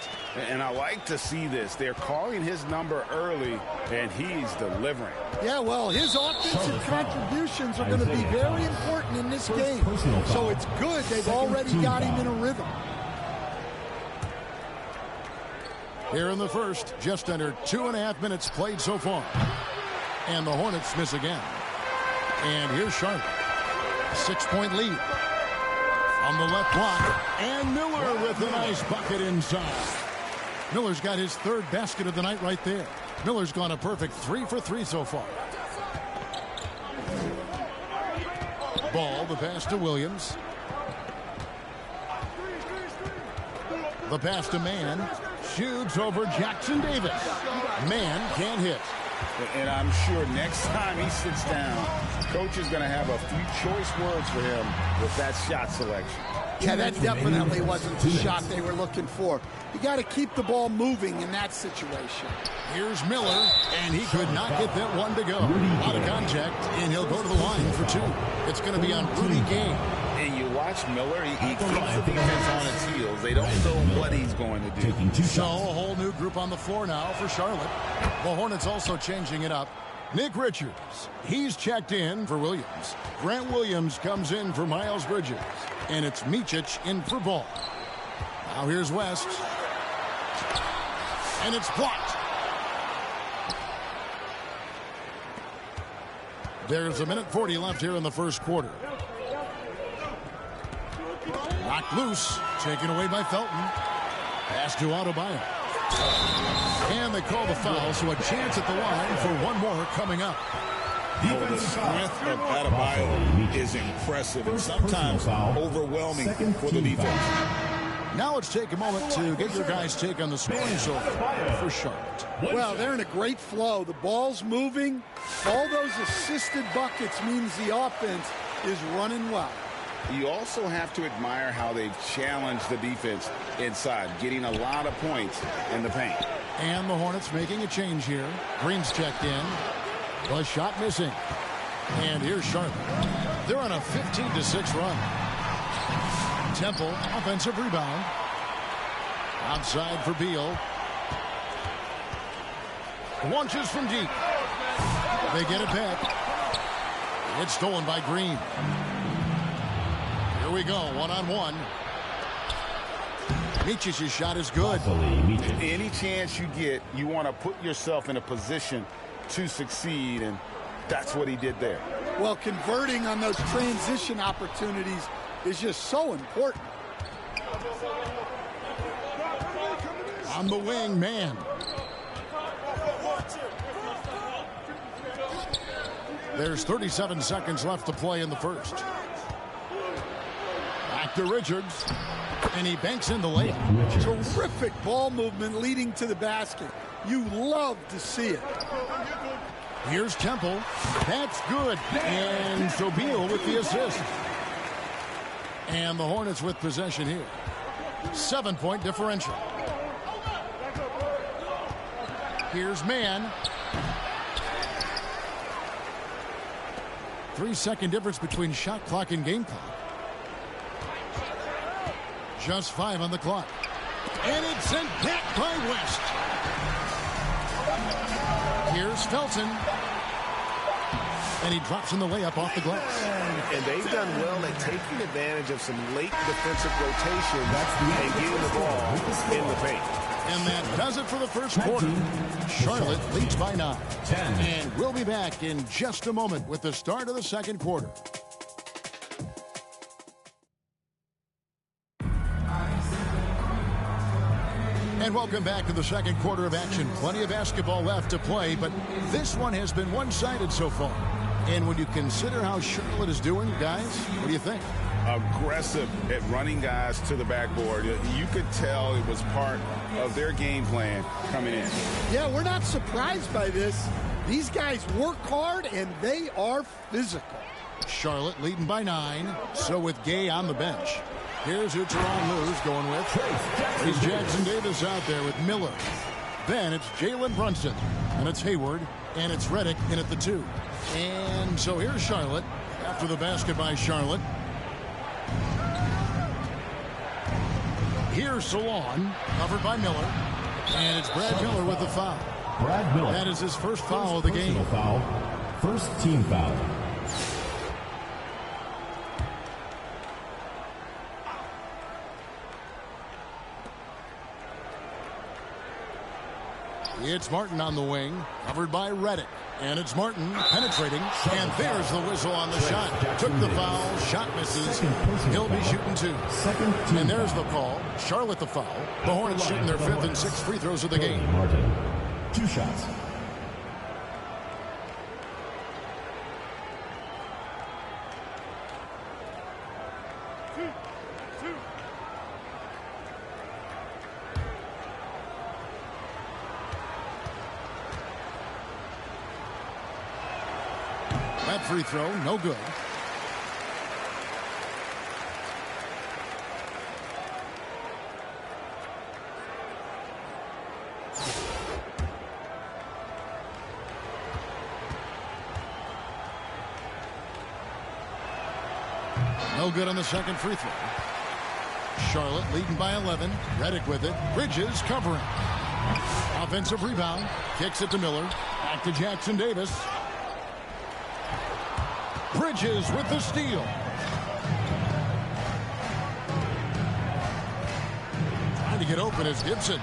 And I like to see this. They're calling his number early, and he's delivering. Yeah, well, his offensive contributions are going to be very important in this game. So it's good they've already got him in a rhythm. Here in the first, just under 2.5 minutes played so far. And the Hornets miss again. And here's Charlotte. 6-point lead. On the left block, and Miller with a nice bucket inside. Miller's got his third basket of the night right there. Miller's gone a perfect 3 for 3 so far. Ball, the pass to Williams. The pass to Mann. Shoots over Jackson Davis. Mann can't hit. And I'm sure next time he sits down, coach is going to have a few choice words for him with that shot selection. Yeah, that definitely wasn't the shot they were looking for. You got to keep the ball moving in that situation. Here's Miller, and he could not get that one to go. Out of contact, and he'll go to the line for 2. It's going to be on Rudy Gay. And you watch Miller, he keeps the defense on its heels. They don't know what he's going to do. So a whole new group on the floor now for Charlotte. The Hornets also changing it up. Nick Richards, he's checked in for Williams. Grant Williams comes in for Miles Bridges. And it's Micic in for Ball. Now here's West. And it's blocked. There's 1:40 left here in the first quarter. Knocked loose. Taken away by Felton. Pass to Adebayo. And they call the foul, so a chance at the line for one more coming up. Oh, the strength of Adebayo is impressive and sometimes overwhelming for the defense. Now let's take a moment to get your guys' take on the scoring so far for Charlotte. Well, they're in a great flow. The ball's moving. All those assisted buckets means the offense is running well. You also have to admire how they've challenged the defense inside, getting a lot of points in the paint. And the Hornets making a change here. Green's checked in. The shot missing. And here's Charlotte. They're on a 15-6 run. Temple, offensive rebound. Outside for Beal. Launches from deep. They get it back. It's stolen by Green. Here we go, one-on-one. Micic's shot is good. Any chance you get, you want to put yourself in a position to succeed, and that's what he did there. Well, converting on those transition opportunities is just so important. On the wing, man. There's 37 seconds left to play in the first. Back to Richards. And he banks in the layup. Terrific ball movement leading to the basket. You love to see it. Here's Temple. That's good. And so Beal with the assist. And the Hornets with possession here. 7-point differential. Here's Mann. 3-second difference between shot clock and game clock. Just 5 on the clock. And it's sent back by West. Here's Felton. And he drops in the layup off the glass. And they've done well at taking advantage of some late defensive rotation and getting the ball in the paint. And that does it for the first quarter. Charlotte leads by 9. And we'll be back in just a moment with the start of the second quarter. And welcome back to the second quarter of action. Plenty of basketball left to play, but this one has been one-sided so far. And when you consider how Charlotte is doing, guys, what do you think? Aggressive at running guys to the backboard. You could tell it was part of their game plan coming in. Yeah, we're not surprised by this. These guys work hard, and they are physical. Charlotte leading by 9, so with Gay on the bench. Here's who Teron Lue's going with. He's Jackson Davis out there with Miller. Then it's Jalen Brunson, and it's Hayward, and it's Redick in at the 2. And so here's Charlotte after the basket by Charlotte. Here's Salon, covered by Miller. And it's Brad Miller with the foul. Brad Miller. That is his first foul of the game. Foul. First team foul. It's Martin on the wing, covered by Redick. And it's Martin penetrating. And there's the whistle on the shot. Took the foul. Shot misses. He'll be shooting 2. And there's the call. Charlotte the foul. The Hornets shooting their 5th and 6th free throws of the game. Martin. 2 shots. That free throw, no good. No good on the second free throw. Charlotte leading by 11. Redick with it. Bridges covering. Offensive rebound. Kicks it to Miller. Back to Jackson Davis. Bridges with the steal. Trying to get open is Gibson.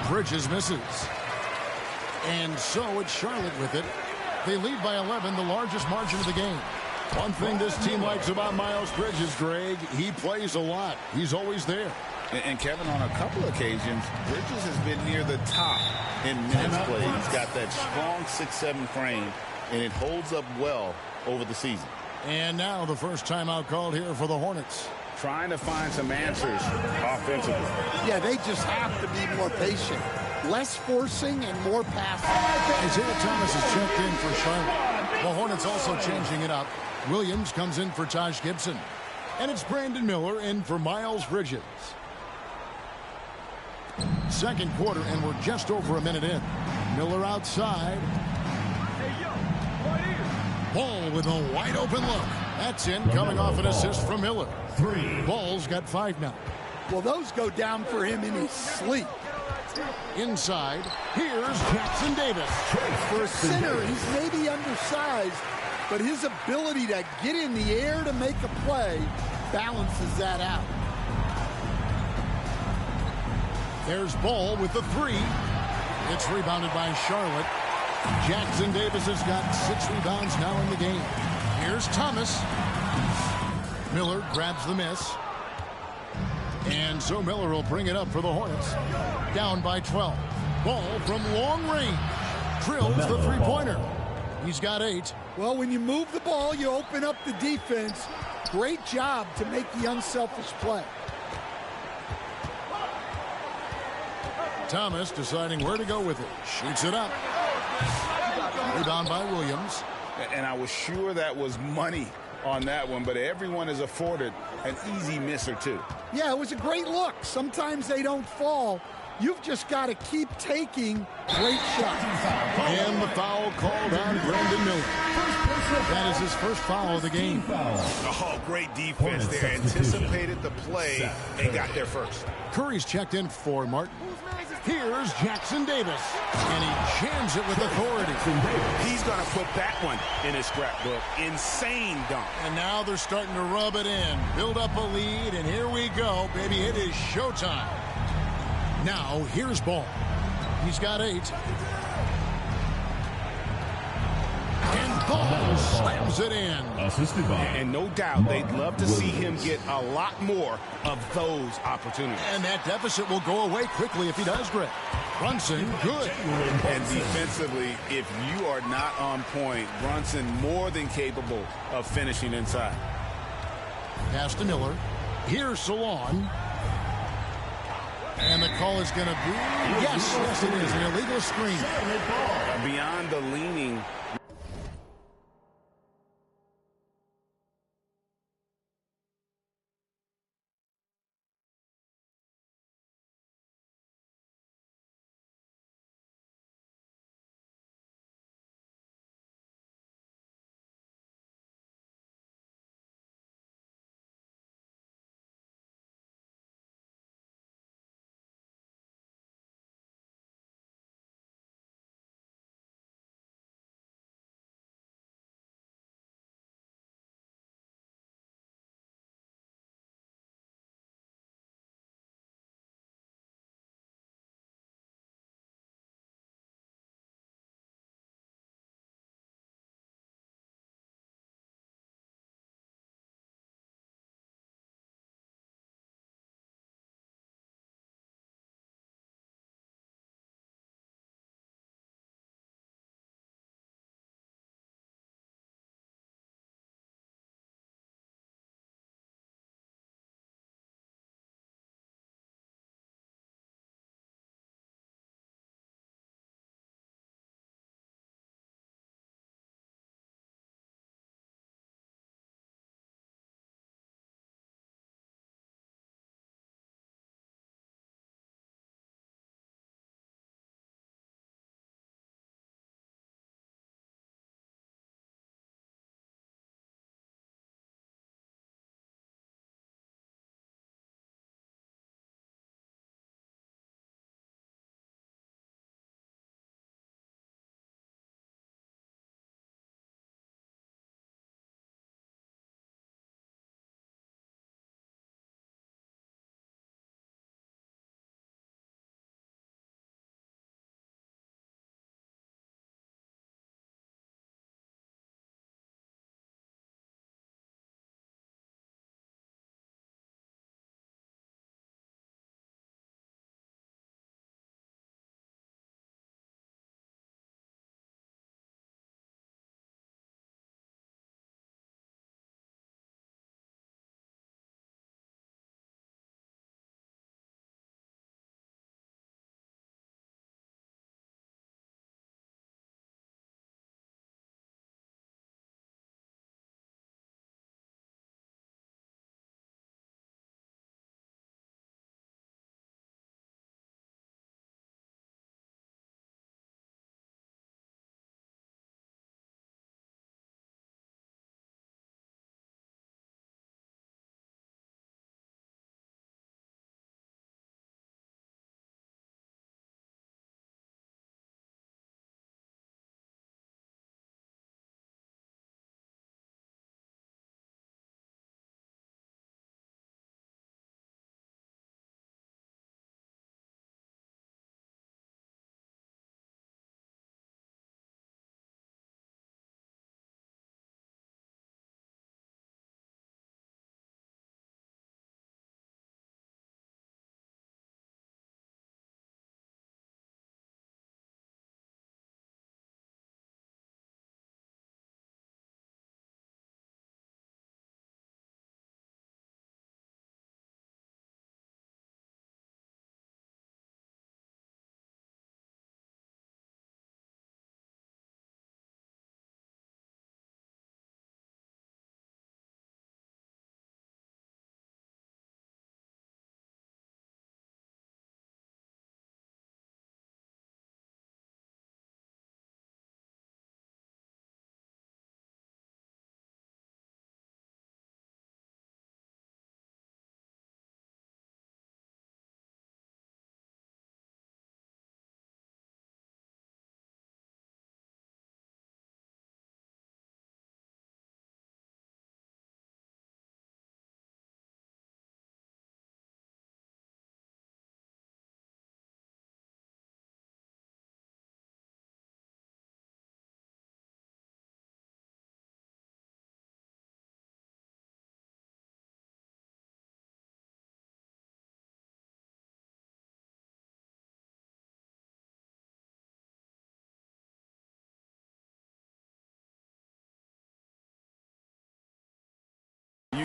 Bridges misses. And so it's Charlotte with it. They lead by 11, the largest margin of the game. One thing this team likes about Miles Bridges, Greg, he plays a lot. He's always there. And Kevin, on a couple of occasions, Bridges has been near the top in minutes played. He's got that strong 6'7" frame, and it holds up well over the season. And now the first timeout called here for the Hornets. Trying to find some answers offensively. Yeah, they just have to be more patient. Less forcing and more passing. Isaiah Thomas is checked in for Charlotte. The Hornets also changing it up. Williams comes in for Taj Gibson. And it's Brandon Miller in for Miles Bridges. Second quarter, and we're just over a minute in. Miller outside. Ball with a wide open look. That's in, coming off an assist from Miller. Ball's got 5 now. Well, those go down for him in his sleep. Inside, here's Jackson Davis. For a center, he's maybe undersized, but his ability to get in the air to make a play balances that out. There's Ball with the 3. It's rebounded by Charlotte. Jackson Davis has got 6 rebounds now in the game. Here's Thomas. Miller grabs the miss. And so Miller will bring it up for the Hornets. Down by 12. Ball from long range. Drills the three-pointer. He's got 8. Well, when you move the ball, you open up the defense. Great job to make the unselfish play. Thomas deciding where to go with it. Shoots it up. Rebound by Williams. And I was sure that was money on that one, but everyone is afforded an easy miss or two. Yeah, it was a great look. Sometimes they don't fall. You've just got to keep taking great shots. And the foul called on Brandon Miller. That is his first foul of the game. Oh, great defense there. Anticipated the play and got there first. Curry's checked in for Martin. Here's Jackson Davis. And he jams it with authority. He's going to put that one in his scrapbook. Insane dunk. And now they're starting to rub it in. Build up a lead, and here we go, baby. It is showtime. Now, here's Ball. He's got 8. And Ball slams it in. Assisted by. And no doubt they'd love to see him get a lot more of those opportunities. And that deficit will go away quickly if he does, Greg. Brunson, good. And defensively, if you are not on point, Brunson more than capable of finishing inside. Pass to Miller. Here's Salon. And the call is going to be, yes, it is, an illegal screen. Beyond the leaning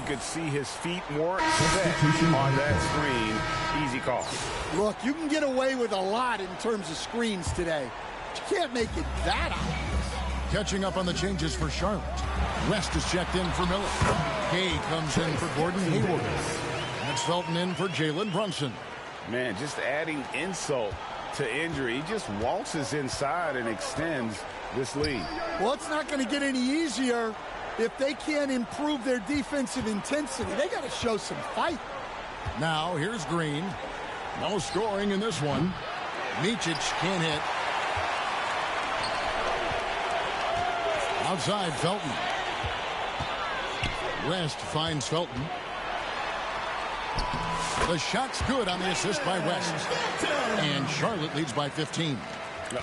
could see his feet weren't set on that screen. Easy call. Look, you can get away with a lot in terms of screens today. But you can't make it that obvious. Catching up on the changes for Charlotte. West is checked in for Miller. Gay comes in for Gordon Hayward. That's Felton in for Jalen Brunson. Man, just adding insult to injury. He just waltzes inside and extends this lead. Well, it's not going to get any easier if they can't improve their defensive intensity. They got to show some fight. Now, here's Green. No scoring in this one. Micic can't hit. Outside, Felton. West finds Felton. The shot's good on the assist by West. And Charlotte leads by 15.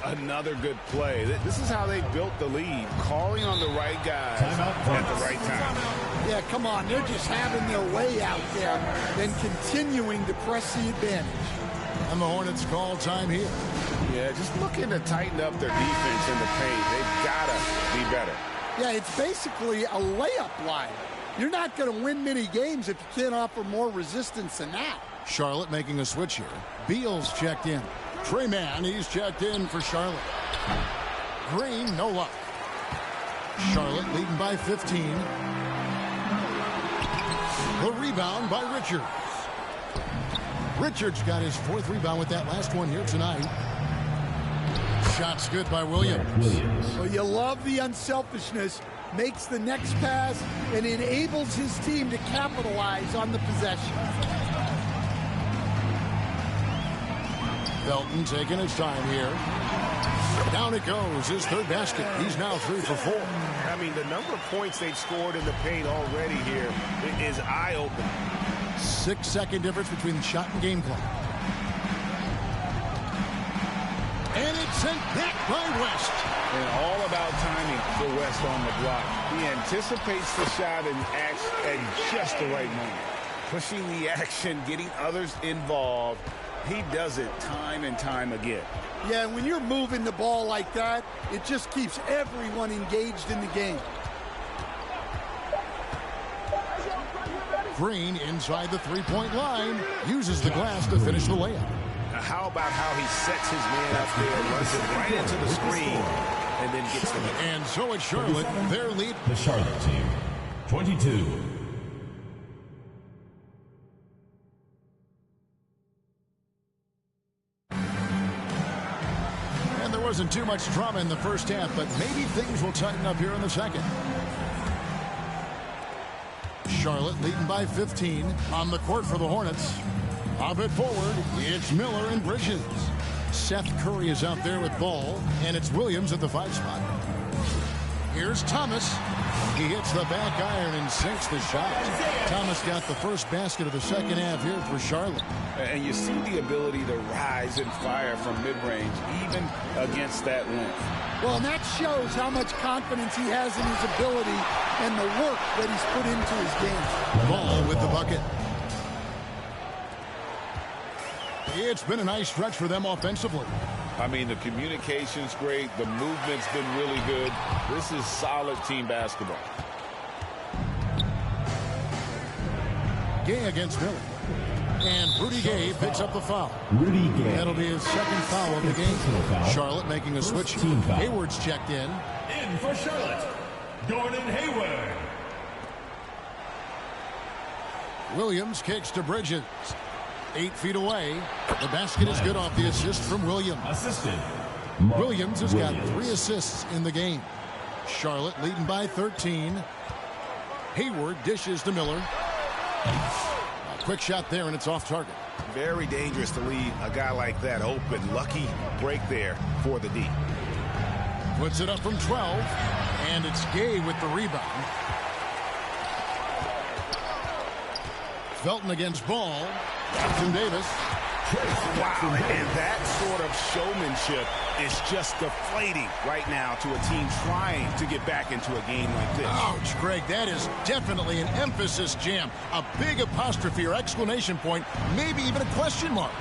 Another good play. This is how they built the lead. Calling on the right guys at the right time. Yeah, come on. They're just having their way out there, then continuing to press the advantage. And the Hornets call time here. Yeah, just looking to tighten up their defense in the paint. They've got to be better. Yeah, it's basically a layup line. You're not going to win many games if you can't offer more resistance than that. Charlotte making a switch here. Beal's checked in. Trey Mann, he's checked in for Charlotte. Green, no luck. Charlotte leading by 15. The rebound by Richards. Richards got his 4th rebound with that last one here tonight. Shot's good by Williams. Well, you love the unselfishness. Makes the next pass and enables his team to capitalize on the possession. Felton taking his time here. Down it goes, his 3rd basket. He's now 3 for 4. I mean, the number of points they've scored in the paint already here is eye-opening. 6-second difference between the shot and game clock. And it's sent back by West. And all about timing for West on the block. He anticipates the shot and acts at just the right moment. Pushing the action, getting others involved. He does it time and time again. Yeah, when you're moving the ball like that, it just keeps everyone engaged in the game. Green inside the 3-point line. Uses the glass to finish the layup. How about how he sets his man up there, runs it right into the screen, and then gets the lead. And so it's Charlotte, their lead. The Charlotte team, 22. And there wasn't too much drama in the first half, but maybe things will tighten up here in the second. Charlotte leading by 15 on the court for the Hornets. Off it forward, it's Miller and Bridges. Seth Curry is out there with ball, and it's Williams at the 5 spot. Here's Thomas. He hits the back iron and sinks the shot. Thomas got the first basket of the second half here for Charlotte. And you see the ability to rise and fire from mid-range, even against that length. Well, and that shows how much confidence he has in his ability and the work that he's put into his game. Ball with the bucket. It's been a nice stretch for them offensively. I mean, the communication's great. The movement's been really good. This is solid team basketball. Gay against Miller. And Rudy Gay picks up the foul. Rudy Gay. That'll be his second foul of the game. Charlotte making a switch. Hayward's checked in. In for Charlotte, Gordon Hayward. Williams kicks to Bridges. 8 feet away. The basket is good off the assist from Williams. Assisted. Williams has got 3 assists in the game. Charlotte leading by 13. Hayward dishes to Miller. A quick shot there, and it's off target. Very dangerous to leave a guy like that open. Lucky break there for the D. Puts it up from 12, and it's Gay with the rebound. Felton against Ball. From Davis. Wow, and that sort of showmanship is just deflating right now to a team trying to get back into a game like this. Ouch, Greg, that is definitely an emphasis jam. A big apostrophe or exclamation point, maybe even a question mark.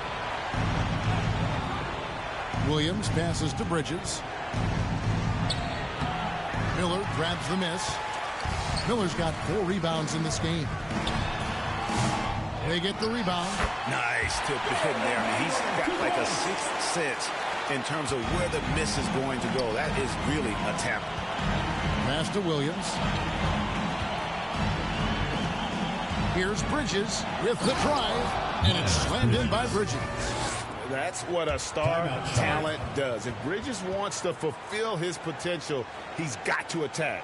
Williams passes to Bridges. Miller grabs the miss. Miller's got 4 rebounds in this game. They get the rebound. Nice tip in there. I mean, he's got like a sixth sense in terms of where the miss is going to go. That is really a tap. Pass to Williams. Here's Bridges with the drive, and it's slammed in by Bridges. That's what a star talent does. If Bridges wants to fulfill his potential, he's got to attack.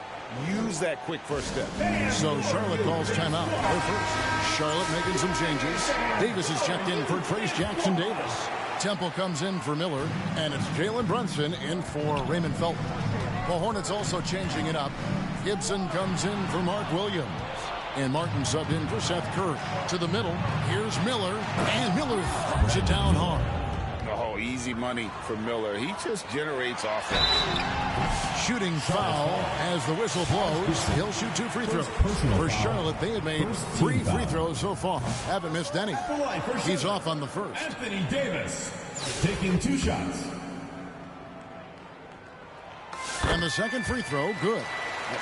Use that quick first step. So Charlotte calls timeout. Go first. Charlotte making some changes. Davis is checked in for Trace Jackson Davis. Temple comes in for Miller, and it's Jalen Brunson in for Raymond Felton. The Hornets also changing it up. Gibson comes in for Mark Williams. And Martin subbed in for Seth Curry. To the middle, here's Miller, and Miller throws it down hard. Oh, easy money for Miller. He just generates offense. Shooting foul as the whistle blows. He'll shoot 2 free throws. For Charlotte, they have made 3 free throws so far. Haven't missed any. He's off on the first. Anthony Davis taking 2 shots. And the second free throw, good.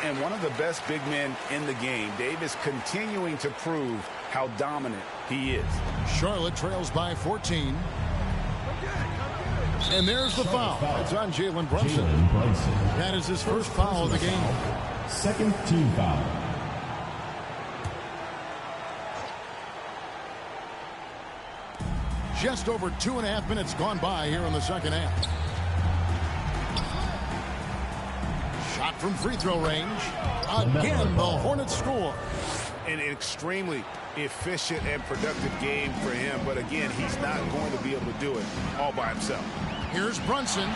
And one of the best big men in the game. Davis continuing to prove how dominant he is. Charlotte trails by 14. And there's the foul. It's on Jalen Brunson. That is his first foul of the game. Second team foul. Just over 2.5 minutes gone by here in the second half. Shot from free throw range. Again, the Hornets score. An extremely efficient and productive game for him. But again, he's not going to be able to do it all by himself. Here's Brunson.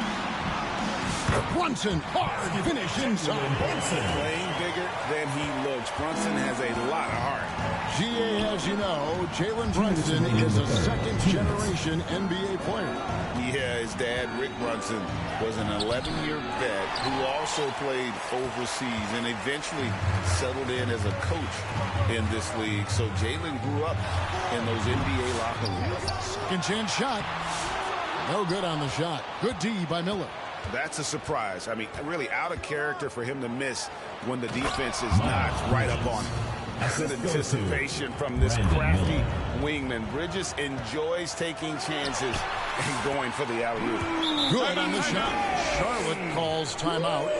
Brunson, hard finish inside. Playing bigger than he looks. Brunson has a lot of heart. GA, as you know, Jalen Brunson is a second-generation NBA player. Yeah, his dad, Rick Brunson, was an 11-year vet who also played overseas and eventually settled in as a coach in this league. So Jalen grew up in those NBA locker rooms. Second chance shot. No good on the shot. Good D by Miller. That's a surprise. I mean, really out of character for him to miss when the defense is not right up on him. Good anticipation from this crafty wingman. Bridges enjoys taking chances and going for the alley-oop. Good on the shot. Charlotte calls timeout.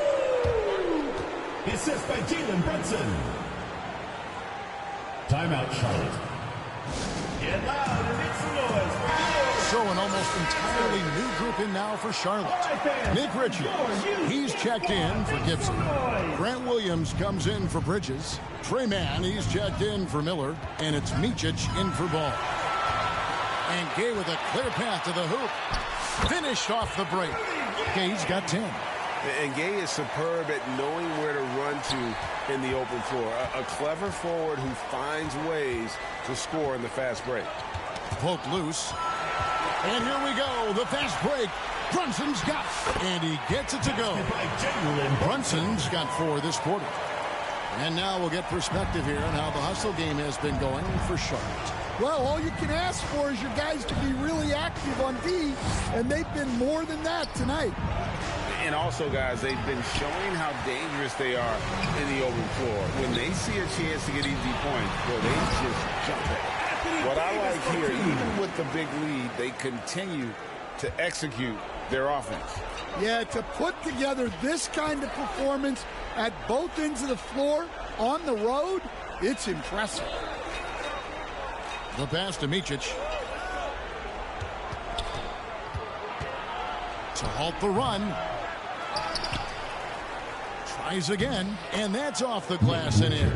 Assist by Jalen Brunson. Timeout, Charlotte. Get loud and make some noise. So an almost entirely new group in now for Charlotte. Nick Richards, he's checked in for Gibson. Grant Williams comes in for Bridges. Trey Mann, he's checked in for Miller. And it's Micic in for Ball. And Gay with a clear path to the hoop. Finished off the break. Gay's got 10. And Gay is superb at knowing where to run to in the open floor. A clever forward who finds ways to score in the fast break. Poke loose. And here we go, the fast break. Brunson's got it, and he gets it to go. Brunson's got 4 this quarter. And now we'll get perspective here on how the hustle game has been going for Charlotte. Well, all you can ask for is your guys to be really active on D, and they've been more than that tonight. And also, guys, they've been showing how dangerous they are in the open floor. When they see a chance to get easy points, well, they just jump it. What I like here, even with the big lead, they continue to execute their offense. Yeah, to put together this kind of performance at both ends of the floor on the road, it's impressive. The pass to Micic. To halt the run. Tries again, and that's off the glass and in.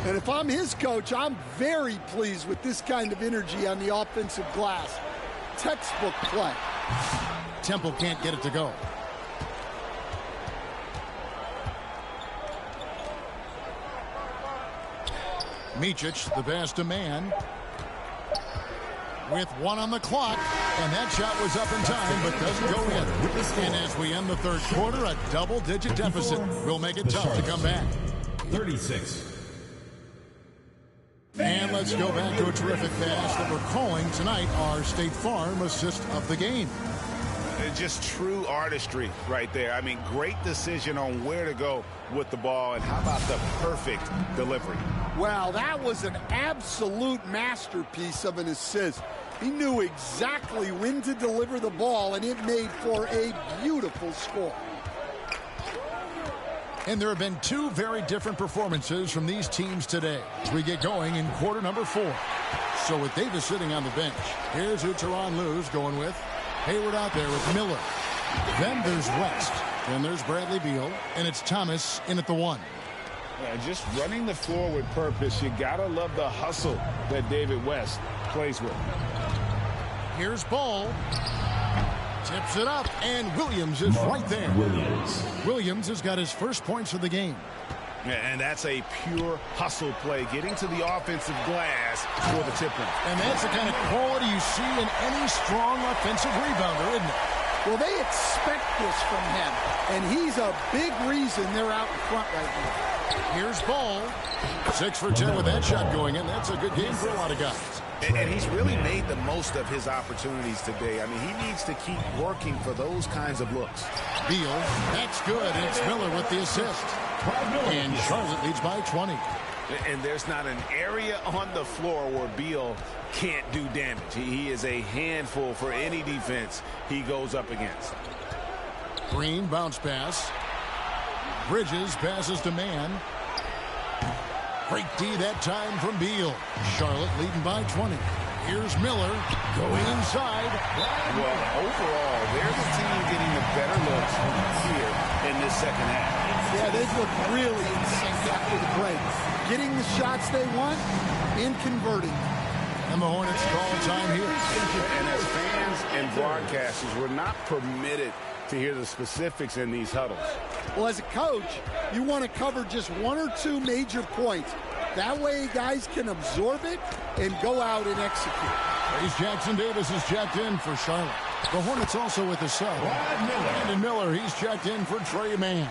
And if I'm his coach, I'm very pleased with this kind of energy on the offensive glass. Textbook play. Temple can't get it to go. Micic, the pass to Mann. With 1 on the clock, and that shot was up in time, but doesn't go in. And as we end the third quarter, a double-digit deficit will make it tough to come back. 36. And let's go back to a terrific pass that we're calling tonight our State Farm assist of the game. just true artistry right there. I mean, great decision on where to go with the ball, and how about the perfect delivery? Well, that was an absolute masterpiece of an assist. He knew exactly when to deliver the ball, and it made for a beautiful score. And there have been two very different performances from these teams today as we get going in quarter number 4. So with Davis sitting on the bench, here's who Tyronn Lue's going with. Hayward out there with Miller. Then there's West. Then there's Bradley Beal. And it's Thomas in at the 1. Yeah, just running the floor with purpose. You got to love the hustle that David West plays with. Here's Ball. Tips it up, and Williams is right there. Williams has got his first points of the game. Yeah, and that's a pure hustle play, getting to the offensive glass for the tip-in. And that's the kind of quality you see in any strong offensive rebounder, isn't it? Well, they expect this from him, and he's a big reason they're out in front right now. Here's Ball. 6 for 10 with that shot going in. That's a good game for a lot of guys. And he's really made the most of his opportunities today. I mean, he needs to keep working for those kinds of looks. Beal, that's good. It's Miller with the assist. And Charlotte leads by 20. And there's not an area on the floor where Beal can't do damage. He is a handful for any defense he goes up against. Green bounce pass. Bridges passes to Mann. Great D that time from Beal. Charlotte leading by 20. Here's Miller going inside. Well, overall, they're the team getting the better looks here in this second half. Yeah, they've looked really in sync after the break. Getting the shots they want and converting. And the Hornets call time here. And as fans and broadcasters, we're not permitted to hear the specifics in these huddles. Well, as a coach, you want to cover just 1 or 2 major points. That way guys can absorb it and go out and execute. Trace Jackson-Davis is checked in for Charlotte. The Hornets also with a sub. Brandon Miller, he's checked in for Trey Mann.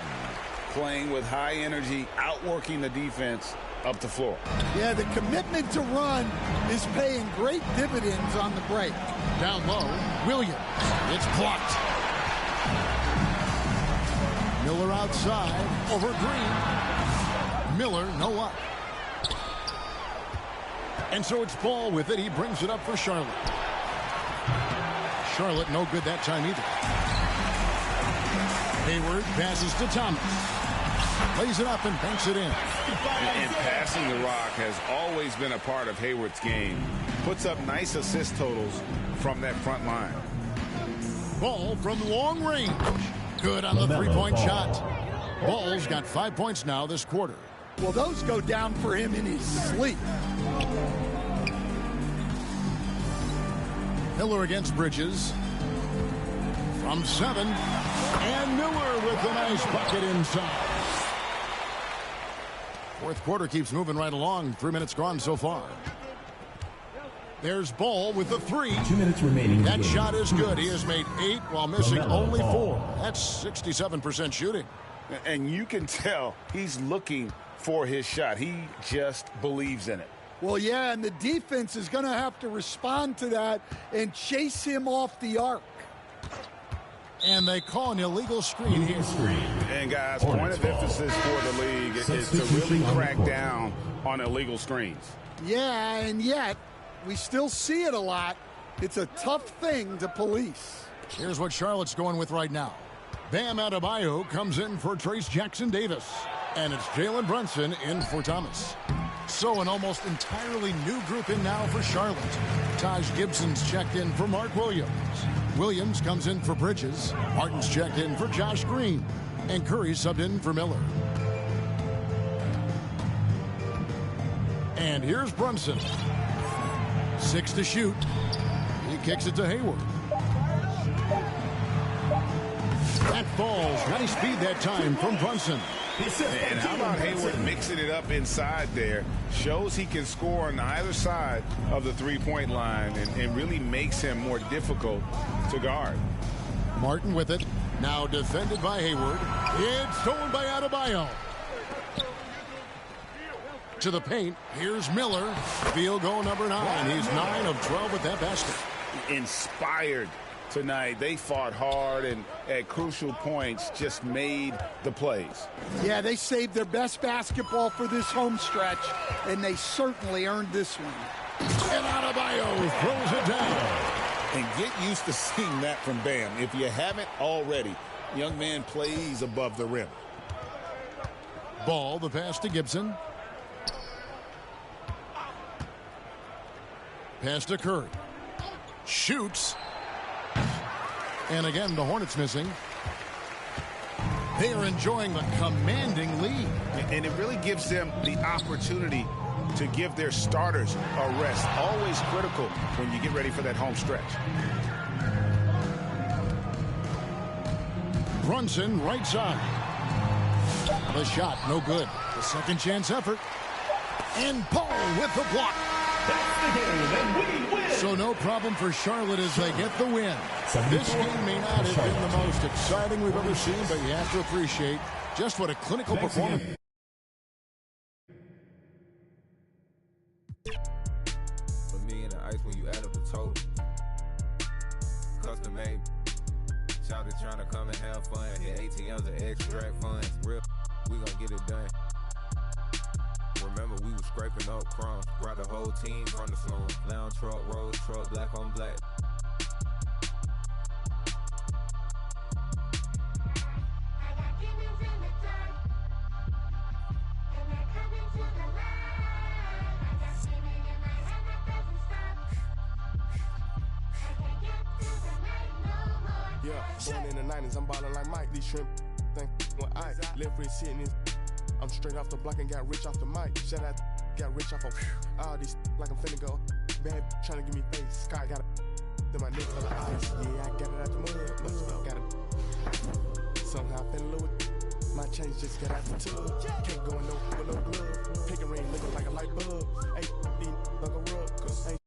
Playing with high energy, outworking the defense up the floor. Yeah, the commitment to run is paying great dividends on the break. Down low, Williams. It's blocked. Miller outside, over Green. Miller, no up. And so it's Ball with it. He brings it up for Charlotte. Charlotte, no good that time either. Hayward passes to Thomas. Lays it up and banks it in. And passing the rock has always been a part of Hayward's game. Puts up nice assist totals from that front line. Ball from long range. Good on the three-point shot. Ball's got 5 points now this quarter. Well, those go down for him in his sleep. Miller against Bridges. From 7. And Miller with a nice bucket inside. Fourth quarter keeps moving right along. 3 minutes gone so far. There's Ball with the 3. 2 minutes remaining. That shot is good. He has made 8 while missing only 4. That's 67% shooting. And you can tell he's looking for his shot. He just believes in it. Well, yeah, and the defense is going to have to respond to that and chase him off the arc. And they call an illegal screen here. And, guys, point of emphasis for the league is to really crack down on illegal screens. Yeah, and yet we still see it a lot. It's a tough thing to police. Here's what Charlotte's going with right now. Bam Adebayo comes in for Trace Jackson-Davis. And it's Jalen Brunson in for Thomas. So an almost entirely new group in now for Charlotte. Taj Gibson's checked in for Mark Williams. Williams comes in for Bridges. Martin's checked in for Josh Green. And Curry subbed in for Miller. And here's Brunson. 6 to shoot. He kicks it to Hayward. That falls. Nice speed that time from Brunson. And how about Hayward mixing it up inside there? Shows he can score on either side of the three-point line and really makes him more difficult to guard. Martin with it. Now defended by Hayward. It's stolen by Adebayo. To the paint. Here's Miller. Field goal number 9. He's 9 of 12 with that basket. Inspired tonight. They fought hard and at crucial points just made the plays. Yeah, they saved their best basketball for this home stretch, and they certainly earned this one. And Adebayo throws it down. And get used to seeing that from Bam. If you haven't already, young man plays above the rim. Ball, the pass to Gibson. Pass to Curry. Shoots. And again, the Hornets missing. They are enjoying the commanding lead. And it really gives them the opportunity to give their starters a rest. Always critical when you get ready for that home stretch. Brunson, right side. The shot, no good. The second chance effort. And Paul with the block. That's the game, and we win. So no problem for Charlotte as they get the win. This game may not have been the most exciting we've ever seen, but you have to appreciate just what a clinical performance. For me and the ice when you add up the total. Custom made. Shout it trying to come and have fun. Hit ATMs and extract funds. Real, we gonna get it done. Remember, we was scraping up crumbs. Brought the whole team from the slum. Lounge truck, rose truck, black on black. Yeah, born in the 90s, I'm ballin' like Mike. These shrimp thing when I left with sitting in. I'm straight off the block and got rich off the mic. Shout out, got rich off of all these like I'm finna go. Bad trying to give me face. Sky got it. Then my neck full of ice. Yeah, I got it out the mud. Got it. Somehow I fell in love with my change just got out the tub. Can't go in no with no glove. Pick a ring looking like a light bulb. Hey, these like a rub. Cause ain't